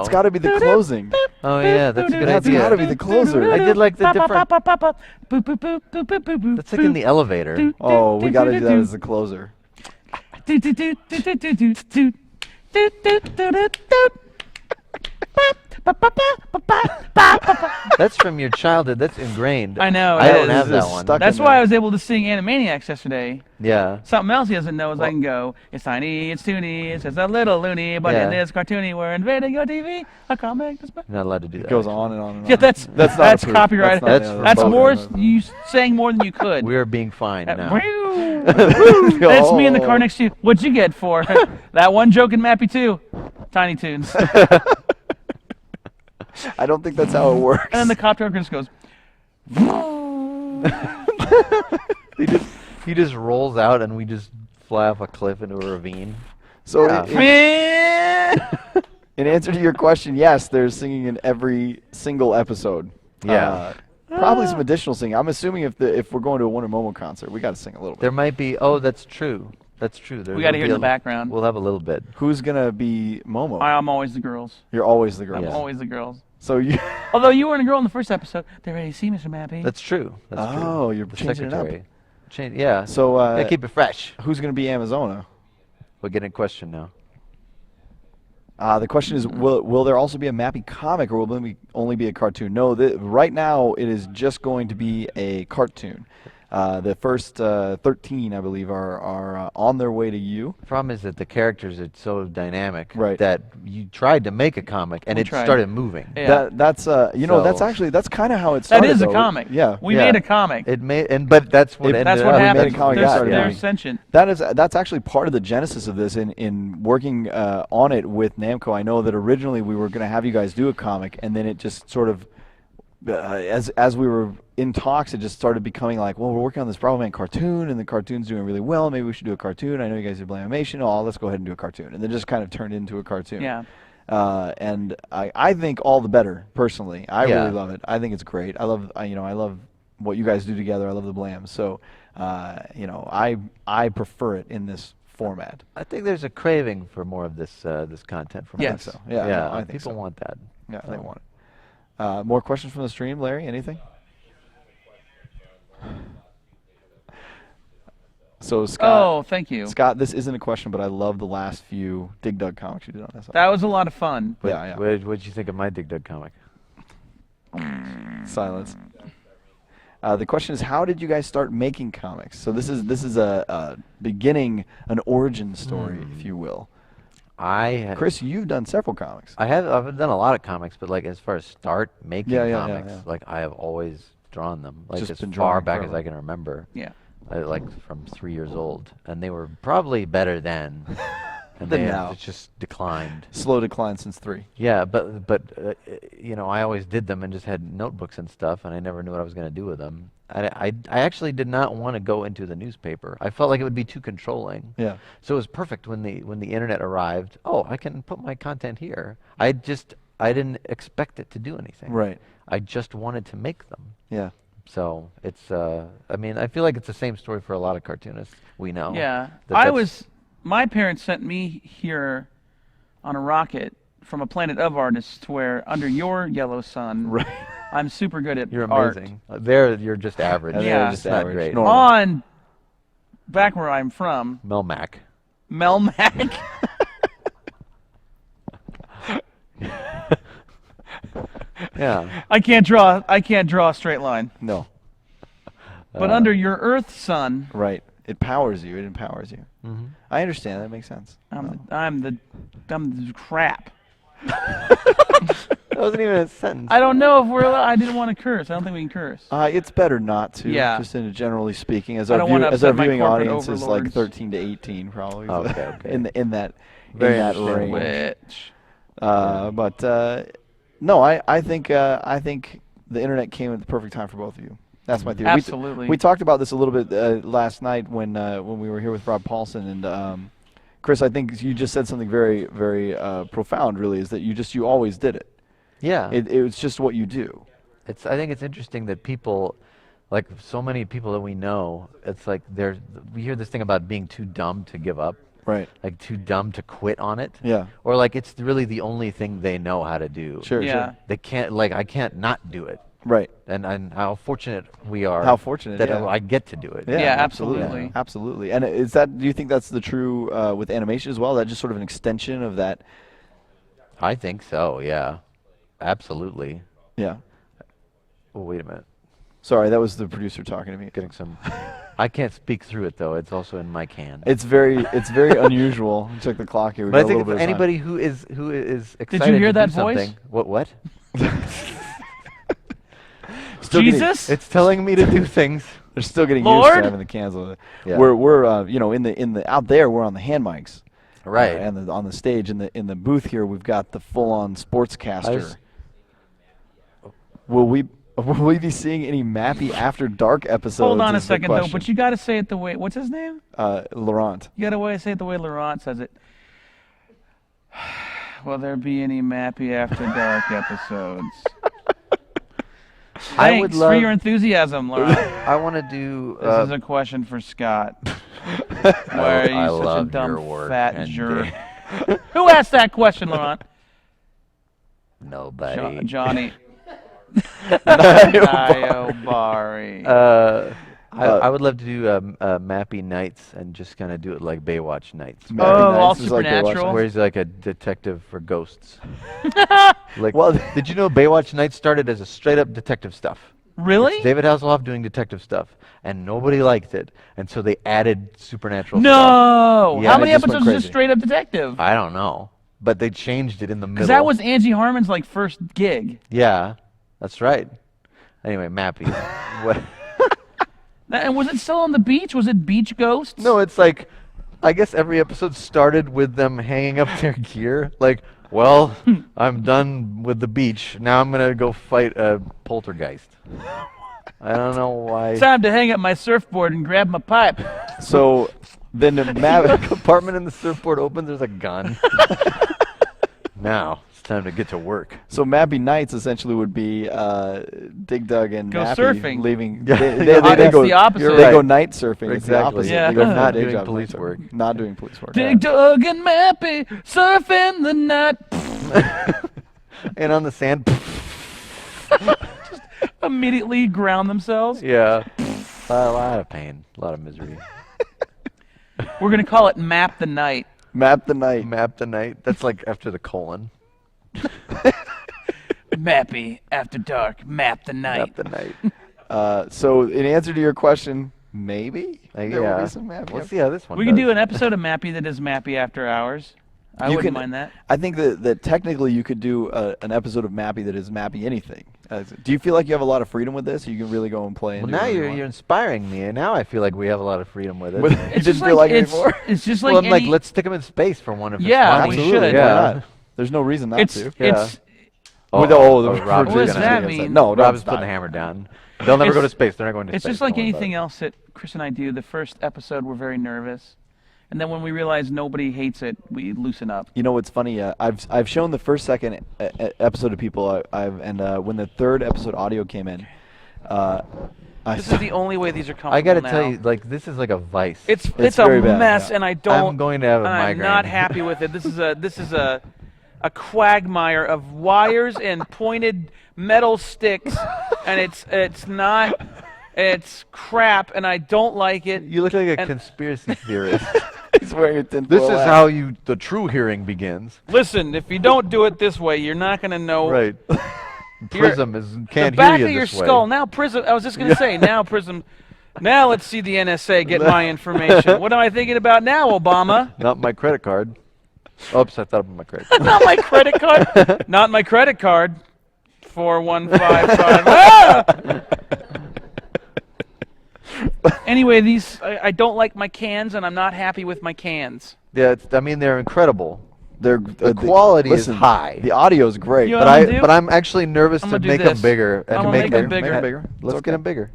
gotta be the closing. Oh yeah, that's a good That's idea. gotta be the closer. I did like the different. That's like in the elevator. Oh, we gotta do that as the closer. That's from your childhood. That's ingrained. I know. I don't have that one. That's why I was able to sing Animaniacs yesterday. Yeah. Something else he doesn't know is I can go, it's tiny, it's toony, it's just a little loony, but in this cartoony, we're invading your TV, a comic. You're not allowed to do that. It goes on and on and on. Yeah, that's copyright. That's more. You sang more than you could. We're being fined now. That's me in the car next to you. What'd you get for that one joke in Mappy 2? Tiny Toons. I don't think that's how it works. And then the cop trucker just goes. He just rolls out, and we just fly off a cliff into a ravine. So, in answer to your question, yes, there's singing in every single episode. Yeah. Probably some additional singing. I'm assuming if we're going to a Wonder Momo concert, we got to sing a little bit. There might be. Oh, that's true. That's true. We got to hear in the background. We'll have a little bit. Who's gonna be Momo? I'm always the girls. You're always the girls. I'm always the girls. So you. Although you weren't a girl in the first episode, they're ready to see Mr. Mappy. That's true. That's true. Oh, you're the changing secretary. it up. Yeah. So yeah, keep it fresh. Who's gonna be Amazona? We're getting a question now. The question is, will there also be a Mappy comic, or will it only be a cartoon? No, right now it is just going to be a cartoon. The first 13, I believe, are on their way to you. The problem is that the characters are so dynamic that you tried to make a comic and it started moving. Yeah. That's that's kind of how it started. That is a comic. Yeah, we made a comic. but that's what that's what happened. We made a comic. They're sentient. That's actually part of the genesis of this. In working on it with Namco, I know that originally we were going to have you guys do a comic, and then it just sort of as we were in talks, it just started becoming like, well, we're working on this Bravo-Man cartoon, and the cartoon's doing really well. Maybe we should do a cartoon. I know you guys do animation. Oh, let's go ahead and do a cartoon. And then just kind of turned into a cartoon. Yeah. And I think all the better, personally. I really love it. I think it's great. I love what you guys do together. I love the Blams. So, I prefer it in this format. I think there's a craving for more of this content from us. So. Yeah, I think people want that. Yeah, they want it. More questions from the stream, Larry? Anything? So Scott. Oh, thank you. Scott, this isn't a question, but I love the last few Dig Dug comics you did on this. That was a lot of fun. Yeah. What did you think of my Dig Dug comic? Silence. The question is, how did you guys start making comics? So this is a beginning, an origin story, if you will. Chris, you've done several comics. I've done a lot of comics, but like as far as start making comics, yeah. like I have always drawn them, like Just as been far drawing back as forever. I can remember. Yeah. Like from 3 years old, and they were probably better then. And Than they now. have just declined. Slow decline since 3. Yeah, but you know, I always did them and just had notebooks and stuff, and I never knew what I was going to do with them. I actually did not want to go into the newspaper. I felt like it would be too controlling. Yeah. So it was perfect when the internet arrived. Oh, I can put my content here. I didn't expect it to do anything. Right. I just wanted to make them. Yeah. So it's I mean, I feel like it's the same story for a lot of cartoonists we know. Yeah. That's- My parents sent me here on a rocket from a planet of artists to where under your yellow sun, Right. I'm super good at You're art. amazing. There, you're just average. And Yeah. they're just Not average. great. Normal. On back where I'm from, Melmac. Melmac. Yeah. I can't draw a straight line. No. But under your Earth sun, Right. It powers you. It empowers you. Mm-hmm. I understand. That makes sense. I'm the crap. That wasn't even a sentence. I don't know if we're allowed. I didn't want to curse. I don't think we can curse. It's better not to. Yeah. Just in generally speaking, as I our don't wanna as our upset my viewing corporate audience is like overlords. 13 to 18 probably. Okay. in that Very range. understandable. Which But no, I think the internet came at the perfect time for both of you. That's my theory. Absolutely. We talked about this a little bit last night when we were here with Rob Paulson and Chris. I think you just said something very very profound. Really, is that you always did it. Yeah. It was just what you do. I think it's interesting that people, like so many people that we know, it's like we hear this thing about being too dumb to give up. Right. Like too dumb to quit on it. Yeah. Or like it's really the only thing they know how to do. Sure. Yeah. Sure. They can't, like I can't not do it. Right. And how fortunate we are. How fortunate, that yeah. I get to do it. Yeah, absolutely. Absolutely. And do you think that's the true with animation as well? That just sort of an extension of that? I think so. Yeah. Absolutely. Yeah. Oh, wait a minute. Sorry, that was the producer talking to me. Getting some. I can't speak through it though. It's also in my can. It's very unusual. Check the clock here. We But I got a think little if bit of time. anybody who is excited you hear to that do voice? something, what? Still getting- Jesus? It's telling me to do things. They're still getting Lord? used to having the cans. Yeah. We're in the out there we're on the hand mics. Right. And on the stage in the booth here we've got the full-on sportscaster. Will we be seeing any Mappy After Dark episodes? Hold on a is the second though, question. but you got to say it the way. What's his name? Laurent. You got to say it the way Laurent says it. Will there be any Mappy After Dark episodes? I would Thanks love. for your enthusiasm, Laurent. I want to do. This is a question for Scott. Why are you I such a love dumb your work fat and jerk? Who asked that question, Laurent? Nobody. Johnny. Diobari. I would love to do Mappy Nights and just kind of do it like Baywatch Nights. Mappy Oh, Nights all is like Baywatch supernatural? Where he's like a detective for ghosts. Like, Well, did you know Baywatch Nights started as a straight up detective stuff? Really? It's David Hasselhoff doing detective stuff, and nobody liked it, and so they added supernatural stuff. No. Yeah, How many it just went episodes is crazy. just straight up detective? I don't know, but they changed it in the middle. Because that was Angie Harmon's like first gig. Yeah, that's right. Anyway, Mappy. What? And was it still on the beach? Was it Beach Ghosts? No, it's like, I guess every episode started with them hanging up their gear. Like, well, I'm done with the beach. Now I'm going to go fight a poltergeist. I don't know why. Time to hang up my surfboard and grab my pipe. So then The compartment in the surfboard opens, there's a gun. Now, it's time to get to work. So Mappy Nights essentially would be Dig Dug and Go Mappy surfing. leaving. Yeah. They It's go, the opposite. You're They right. go night surfing. It's the Exactly. opposite. Yeah. They go from Not day doing job to police night work. surfing. Not doing police work. Dig Dug and Mappy surfing the night. And on the sand. Immediately ground themselves. Yeah. A lot of pain. A lot of misery. We're gonna call it Map the Night. Map the Night. Map the Night. That's like after the colon. Mappy after dark. Map the Night. Map the Night. So in answer to your question, maybe there will yeah. be some Mappy. Let's see how this one We does. can do an episode of Mappy that is Mappy after hours. I You wouldn't can- mind that. I think that technically you could do an episode of Mappy that is Mappy anything. Do you feel like you have a lot of freedom with this? Or you can really go and play. And Well, do now whatever you you're want? inspiring me, and now I feel like we have a lot of freedom with it. You It's didn't just feel like it it's, before? it's just like well, I'm like, any- let's stick them in space for one of us. Yeah, we Absolutely. should. Why Yeah. not? There's no reason not it's to. it's Rob's What does that mean? No, Rob is stop. putting the hammer down. They'll never go to It's- space. They're not going to it's space. just like Don't worry about anything it. else that Chris and I do. The first episode we're very nervous, and then when we realize nobody hates it, we loosen up. You know what's funny? I've shown the first, second episode to people. When the third episode audio came in, This is the only way these are comfortable I got to now. tell you, like, this is like a vice. It's very a bad, mess, yeah. and I don't. I'm going to have a and I'm migraine. not happy with it. This is a quagmire of wires and pointed metal sticks, and it's crap, and I don't like it. You look like a And- conspiracy theorist. He's wearing a tinfoil This is hat. how the true hearing begins. Listen, if you don't do it this way, you're not gonna know. Right. Prism can't the back hear of you your this way. skull. Now Prism. I was just gonna say now Prism. Now let's see the NSA get my information. What am I thinking about now, Obama? Not my credit card. Oops, I thought about my credit card. Not my credit card. Not my credit card. 4155. Ah! Anyway, I don't like my cans, and I'm not happy with my cans. Yeah, I mean they're incredible. The quality is listen, high. The audio is great. You But know what I'm gonna do? but I'm actually nervous I'm to gonna do make them this. bigger. And I'm to gonna make make them bigger. Make 'em bigger. Let's It's get okay. them bigger.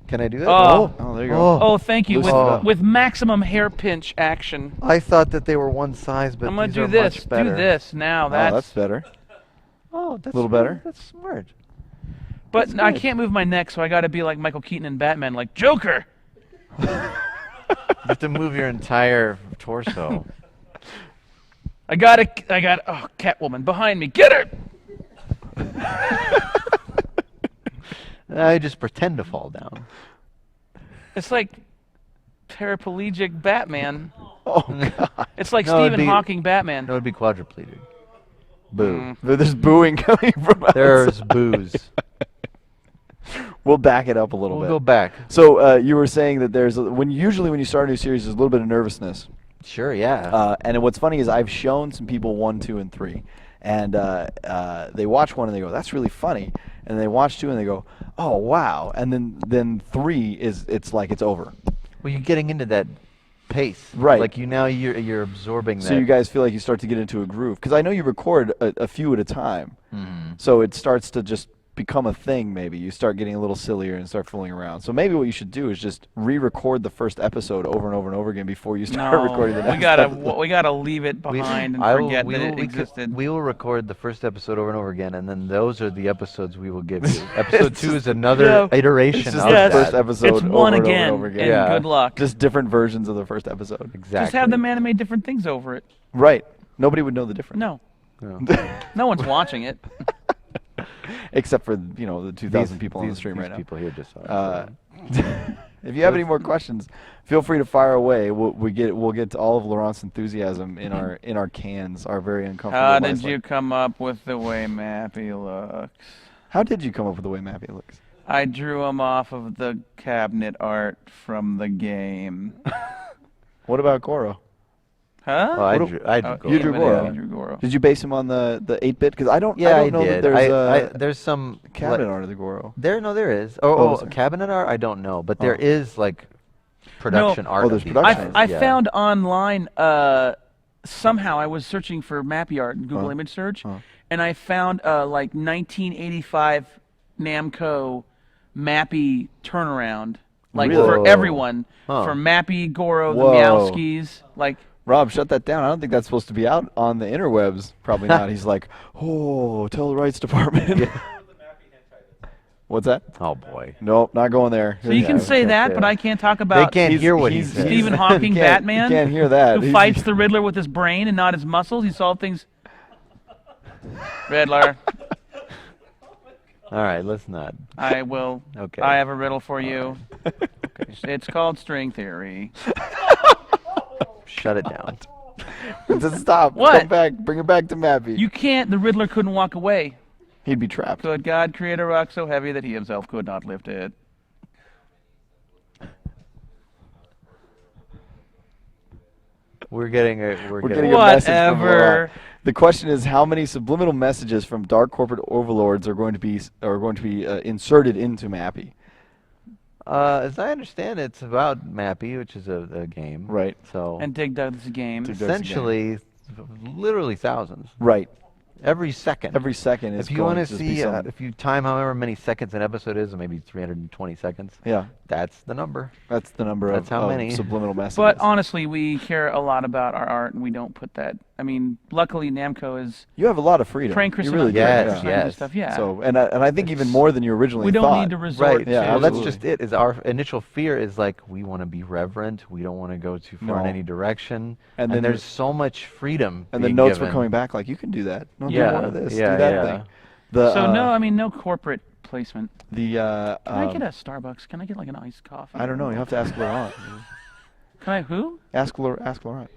Can I do that? Oh. Oh, there you go. Oh, thank you. Loosen it up. With maximum hair pinch action. I thought that they were one size, but I'm gonna these do are this. much better. Do this now. Oh, that's better. Oh, that's A little better. That's smart. But That's I good. can't move my neck, so I got to be like Michael Keaton in Batman, like Joker. You have to move your entire torso. I got oh, Catwoman behind me. Get her. I just pretend to fall down. It's like paraplegic Batman. Oh God. It's like No, it'd Stephen be- Hawking Batman. That would be quadriplegic. Boo. There's booing coming from us. There's booze. We'll back it up a little We'll bit. go back. So you were saying that usually when you start a new series, there's a little bit of nervousness. Sure, yeah. And what's funny is I've shown some people 1, 2, and 3, and they watch 1 and they go, "That's really funny," and they watch 2 and they go, "Oh wow!" And then 3 it's like it's over. Well, you're getting into that pace. Right. Like you're absorbing that. So you guys feel like you start to get into a groove because I know you record a few at a time, so it starts to just become a thing. Maybe you start getting a little sillier and start fooling around. So maybe what you should do is just re-record the first episode over and over and over again before you start recording the next. we gotta leave it behind and forget that it existed. We will record the first episode over and over again, and then those are the episodes we will give you. Episode 2 is another iteration It's of just Yes. the first that. episode It's over one and over again, and over again. and Yeah. good luck. Just different versions of the first episode. Exactly. Just have them animate different things over it. Right. Nobody would know the difference. No, No. no one's watching it. Except for the 2,000 people on the stream these right now. people here just saw it. If you have any more questions, feel free to fire away. We'll get to all of Laurent's enthusiasm in our cans, our very uncomfortable. How did life. you come up with the way Mappy looks? How did you come up with the way Mappy looks? I drew him off of the cabinet art from the game. What about Goro? Huh? Oh, I What drew, Oh, I drew You drew yeah, Goro. you drew Goro. Did you base him on the 8-bit? Because I don't Yeah, I I don't know did. that there's there's some cabinet art of the Goro. There is. Oh, Oh, is there? cabinet art? I don't know, but there Oh. is like production art. Oh, of there's these production. guys, I yeah. found online somehow I was searching for Mappy art in Google image search, and I found like 1985 Namco Mappy turnaround, like Really? for everyone, Huh. for Mappy, Goro, the Whoa. Meowskis, like. Rob, shut that down. I don't think that's supposed to be out on the interwebs. Probably not. He's like, oh, tell the rights department. What's that? Oh boy. Nope, not going there. So you can we say can't that, say but that. I can't talk about They can't hear what he he's- says. Stephen Hawking You can't- Batman. You can't hear that. Who fights the Riddler with his brain and not his muscles. He solved things. Riddler, All right, let's not. I will. Okay. I have a riddle for you. It's called string theory. Shut it down. Just stop. What? Come back. Bring it back to Mappy. You can't. The Riddler couldn't walk away. He'd be trapped. Could God create a rock so heavy that he himself could not lift it? We're getting a We're getting a message from Whatever. The question is, how many subliminal messages from dark corporate overlords are going to be inserted into Mappy? As I understand, it's about Mappy, which is a game. Right. So And Dig Dug's a game. Dig Dug's a game. essentially, literally thousands. Right. Every second. Every second is If you going want to to just be see, some- if you time however many seconds an episode is, maybe 320 seconds. yeah, That's the number. that's the number That's how of many. subliminal messages. But honestly, we care a lot about our art, and we don't put that. I mean, luckily Namco is you have a lot of freedom. Frank Chris you and really do. Yes, Yes, yes. stuff. Yeah. So, and I think even more than you originally we don't thought. need to resort Right. to. Yeah, Well, that's absolutely. just it. Is our initial fear is like we want to be reverent. We don't want to go too far in No. any direction. And And, then there's so much freedom. And the being notes were given. coming back like, you can do that. No, Yeah, do more of this. yeah, do that yeah. thing. The, So no, I mean no corporate placement. the Can I get a Starbucks? Can I get like an iced coffee? I don't know. You have to ask Laurent. Can I who? Ask Laurent.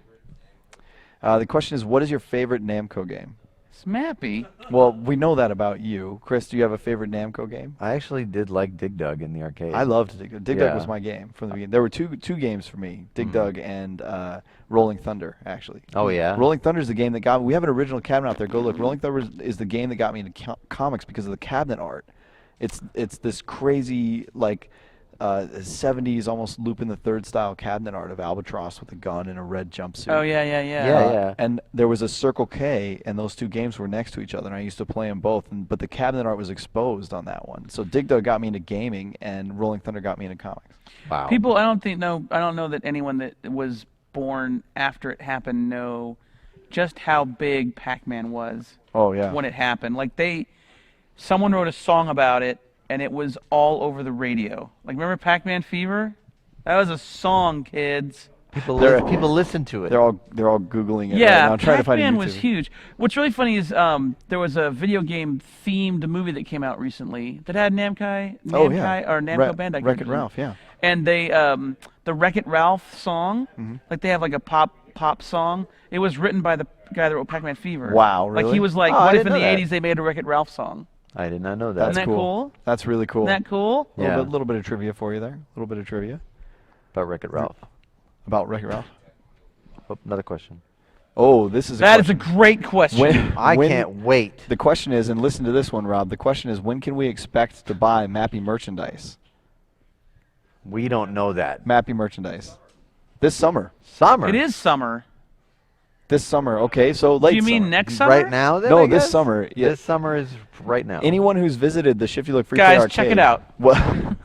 The question is, what is your favorite Namco game? It's Mappy. Well, we know that about you. Chris, do you have a favorite Namco game? I actually did like Dig Dug in the arcade. I loved Dig Dug. Dig Dug Yeah. was my game from the beginning. There were two games for me, Dig Mhm. Dug and Rolling Thunder, actually. Oh yeah. Rolling Thunder is the game that got me. We have an original cabinet out there. Go look. Rolling Thunder is the game that got me into comics because of the cabinet art. It's this crazy, like, 70s, almost Lupin the Third style cabinet art of Albatross with a gun and a red jumpsuit. Oh yeah. Yeah. And there was a Circle K, and those two games were next to each other, and I used to play them both. But the cabinet art was exposed on that one. So Dig Dug got me into gaming, and Rolling Thunder got me into comics. Wow. People, I don't know that anyone that was born after it happened know just how big Pac-Man was Oh yeah. when it happened. Like someone wrote a song about it, and it was all over the radio. Like, remember Pac-Man Fever? That was a song, kids. People They're- people listen to it. They're all googling it Yeah, right now, trying to find it on Pac-Man was YouTube. huge. What's really funny is there was a video game themed movie that came out recently that had Namco Oh yeah. or Namco Bandai. Wreck-It games. Ralph, yeah. And they the Wreck-It Ralph song, like they have like a pop song. It was written by the guy that wrote Pac-Man Fever. Wow, Like really? he was like, Oh, I what if didn't in the know that. 80s they made a Wreck-It Ralph song? I did not know that. That's Isn't that cool? That's really cool. Isn't that cool? Yeah. Little bit of trivia for you there. A little bit of trivia About Wreck-It Ralph. about Wreck-It Ralph. Oh, another question. Oh, this is That a is a question. great question. I When- can't wait. The question is, and listen to this one, Rob. The question is, when can we expect to buy Mappy merchandise? We don't know that. Mappy merchandise. This summer. Summer. It is summer. This summer. Okay, so late Do you mean summer. next summer? Right now, then, No, I this guess? summer, yeah. This summer is right now. Anyone who's visited the ShiftyLook Free Guys, Play Arcade. check it out. Well,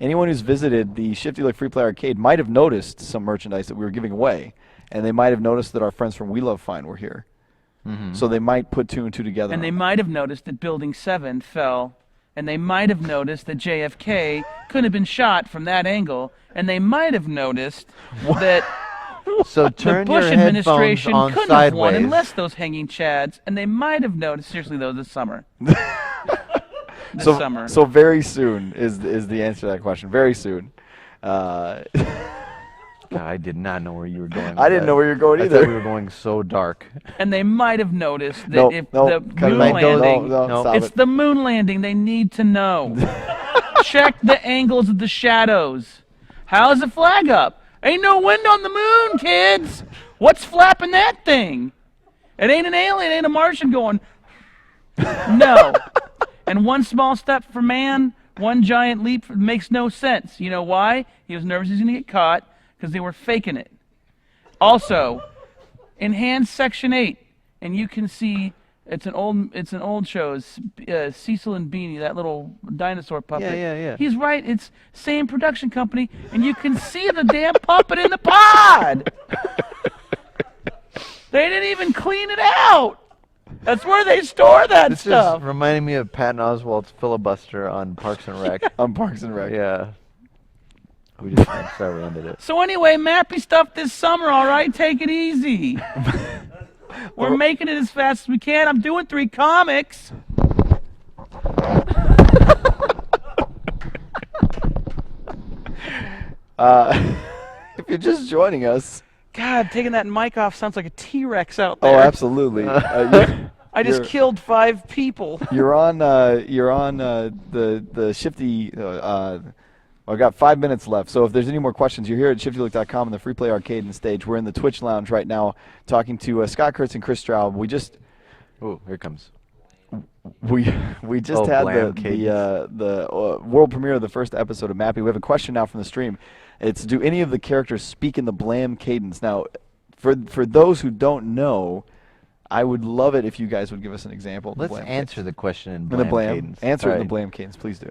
anyone who's visited the ShiftyLook Free Play Arcade might have noticed some merchandise that we were giving away, and they might have noticed that our friends from We Love Fine were here. So they might put two and two together. And on they that. might have noticed that Building 7 fell, and they might have noticed that JFK couldn't have been shot from that angle, and they might have noticed that So the turn Bush your administration headphones on couldn't have won sideways. unless those hanging chads, and they might have noticed, seriously though, this summer. This summer. So very soon is the answer to that question. Very soon. God, I did not know where you were going. I with didn't that. know where you were going I either. thought we were going so dark. And they might have noticed that No, if no, the cut it moon out. landing, No, stop it's it. the moon landing they need to know. Check the angles of the shadows. How's the flag up? Ain't no wind on the moon, kids. What's flapping that thing? It ain't an alien, it ain't a Martian going. No. And one small step for man, one giant leap makes no sense. You know why? He was nervous he was going to get caught because they were faking it. Also, in Hands Section 8, and you can see it's an old show. It's, Cecil and Beanie, that little dinosaur puppet. Yeah. He's right. It's same production company, and you can see the damn puppet in the pod. They didn't even clean it out. That's where they store that This stuff. is reminding me of Patton Oswalt's filibuster on Parks and Rec. On Parks and Rec. Yeah. We just sorry, we ended it. So anyway, Mappy stuff this summer, all right? Take it easy. We're making it as fast as we can. I'm doing 3 comics. If you're just joining us, God, taking that mic off sounds like a T-Rex out there. Oh, absolutely. I just killed 5 people. You're on the Shifty. I've got 5 minutes left, so if there's any more questions, you're here at ShiftyLook.com in the Free Play Arcade and Stage. We're in the Twitch Lounge right now talking to Scott Kurtz and Chris Straub. Oh, here it comes. We just had the world premiere of the first episode of Mappy. We have a question now from the stream. It's, do any of the characters speak in the blam cadence? Now, for those who don't know, I would love it if you guys would give us an example. Let's answer the question in the blam cadence. Answer it in the blam cadence, please do.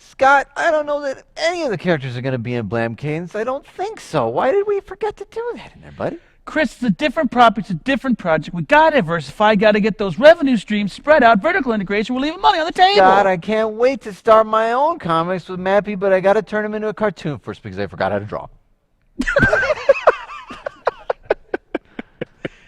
Scott, I don't know that any of the characters are going to be in blam cadence. I don't think so. Why did we forget to do that in there, buddy? Chris, it's a different property, it's a different project. We got to diversify, got to get those revenue streams spread out, vertical integration. We're leaving money on the table. God, I can't wait to start my own comics with Mappy, but I got to turn him into a cartoon first because I forgot how to draw.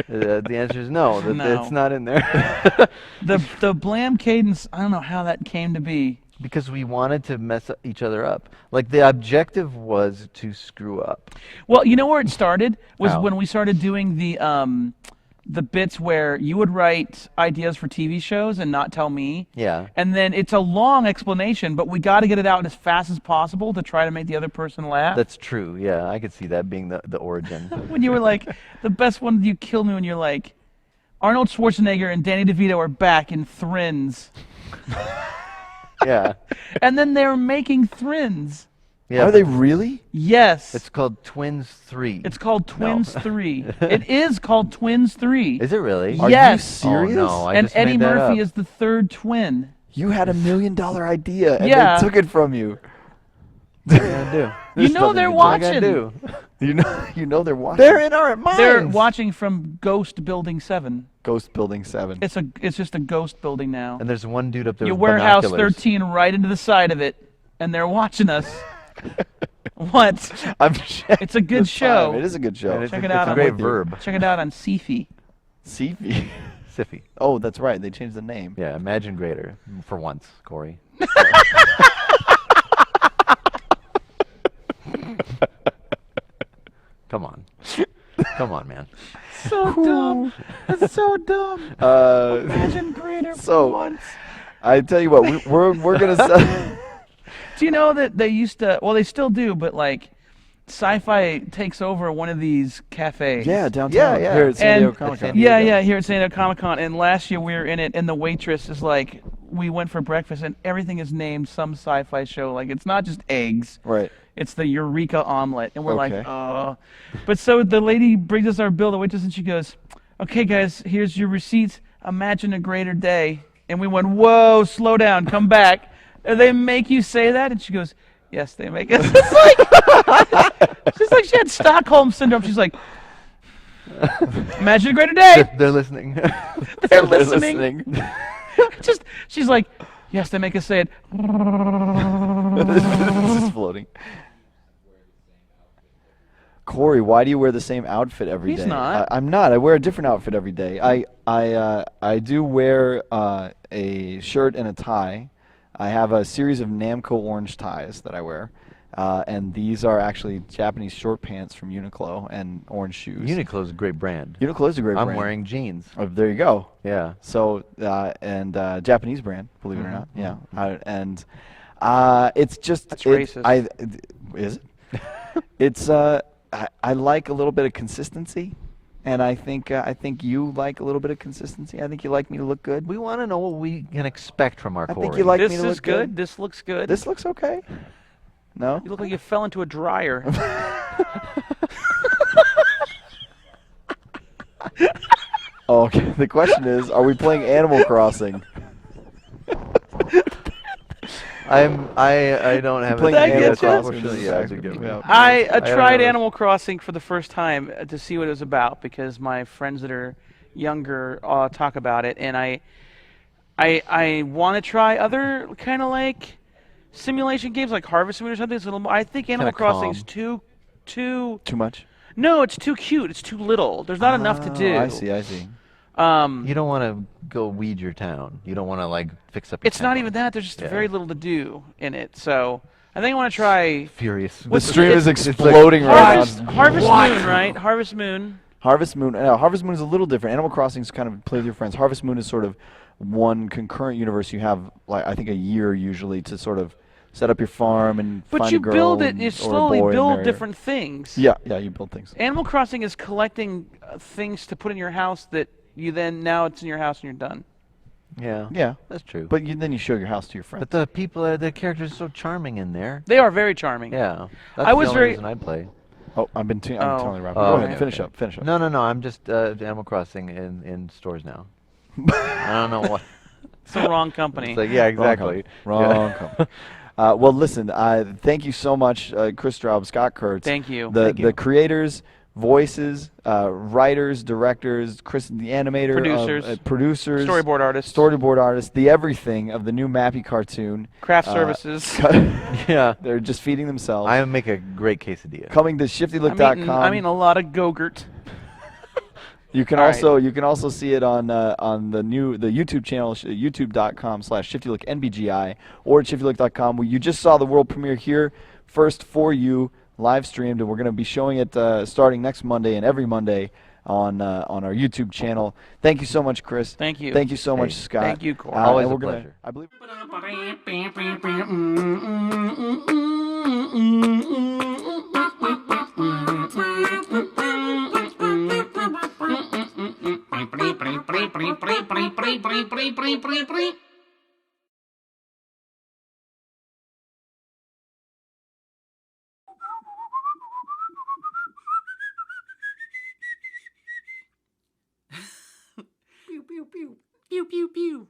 The answer is no. No. It's not in there. The blam cadence, I don't know how that came to be. Because we wanted to mess each other up. Like, the objective was to screw up. Well, you know where it started? Was How? when we started doing the bits where you would write ideas for TV shows and not tell me. Yeah. And then it's a long explanation, but we got to get it out as fast as possible to try to make the other person laugh. That's true. Yeah, I could see that being the origin. When you were like, the best one, you killed me when you're like, Arnold Schwarzenegger and Danny DeVito are back in Thrins. Yeah. And then they're making Thrins. Yeah. Are they really? Yes. It's called Twins 3. It's called Twins 3. It is called Twins 3. Is it really? Are Yes. you serious? Oh, no, I And just Eddie made that Murphy up. is the third twin. You had $1 million idea, and Yeah. they took it from you. What are you gonna do? You know they're watching. You know they're watching. They're in our minds. They're watching from Ghost Building 7. Ghost Building 7. It's just a ghost building now. And there's one dude up there You with warehouse binoculars. 13 right into the side of it, and they're watching us. What? It's a good show. It is a good show. And it's Check a, it out It's a on great Wiki. verb. Check it out on Sifi. Sifi. Siffy. Oh, that's right. They changed the name. Yeah, imagine greater. For once, Corey. Come on. Come on, man. So dumb. That's so dumb. Imagine greater for So, once. I tell you what, we're gonna sell. Do you know that they used to? Well, they still do, but like, Sci-Fi takes over one of these cafes. Yeah, downtown. Yeah. Here at San Diego And Comic-Con. San Diego. yeah, here at San Diego Comic-Con. And last year we were in it, and the waitress is like, we went for breakfast, and everything is named some sci-fi show. Like, it's not just eggs. Right. It's the Eureka omelet. And we're like, Okay. oh. But so the lady brings us our bill, the waitress, and she goes, okay, guys, here's your receipts. Imagine a greater day. And we went, whoa, slow down, come back. And they make you say that? And she goes, yes, they make us. It's like she had Stockholm syndrome. She's like, imagine a greater day. They're listening. They're listening. She's like, yes, they make us say it. This is floating. Corey, why do you wear the same outfit every day? He's not. I'm not. I wear a different outfit every day. I do wear a shirt and a tie. I have a series of Namco orange ties that I wear. And these are actually Japanese short pants from Uniqlo and orange shoes. Uniqlo's a great brand. Uniqlo is a great brand. I'm wearing jeans. Oh, there you go. Yeah. So, and Japanese brand, believe it or not. Yeah. And it's just... That's racist. Is it? It's, I like a little bit of consistency. And I think you like a little bit of consistency. I think you like me to look good. We want to know what we can expect from our Corey. I think you like me This to is look good. This looks good. This looks okay. No? You look like you fell into a dryer. Oh, okay. The question is, are we playing Animal Crossing? I don't have Playing Did I anything get else, you? unfortunately. Yeah, to give me. Yeah. I don't tried know. Animal Crossing for the first time to see what it was about because my friends that are younger talk about it, and I want to try other kind of like simulation games like Harvest Moon or something. It's a little more, I think Animal Kinda Crossing's calm. too. Too much? No, it's too cute. It's too little. There's not enough to do. I see. You don't want to go weed your town. You don't want to like fix up your It's not town. even that. There's just Yeah. very little to do in it. So I think I want to try Furious. The stream is It's like exploding right now. Harvest Moon, right? Harvest Moon. Harvest Moon. Harvest Moon is a little different. Animal Crossing is kind of play with your friends. Harvest Moon is sort of one concurrent universe. You have like I think a year usually to sort of set up your farm and But find you a girl build it. and- You or a slowly boy and build marry her. different things. Yeah, you build things. Animal Crossing is collecting things to put in your house that you then now it's in your house and you're done. Yeah. Yeah, That's true. but then you show your house to your friends. But the people, the characters are so charming in there. They are very charming. Yeah. That's I the was only very- reason I play. Oh, I'm telling Rob. Oh, Go ahead, okay, finish okay. up. Finish up. No, I'm just Animal Crossing in stores now. I don't know what. It's the wrong company. It's like, yeah, exactly. Wrong company. Well, listen. Thank you so much, Chris Straub, Scott Kurtz. Thank you. The creators, voices, writers, directors, Chris, the animator, producers, storyboard artists, the everything of the new Mappy cartoon. craft services. Yeah. They're just feeding themselves. I make a great quesadilla. Coming to ShiftyLook.com. I mean a lot of Go-Gurt. You can All also see it on the YouTube channel youtube.com/ShiftyLookNBGI or at ShiftyLook.com. You just saw the world premiere here first for you, live streamed, and we're going to be showing it starting next Monday and every Monday on our YouTube channel. Thank you so much, Chris. Thank you. Thank you so much, Scott. Thank you, Corey. Always and a we're gonna- pleasure. I believe. Pew pew pew. Pew pew pew.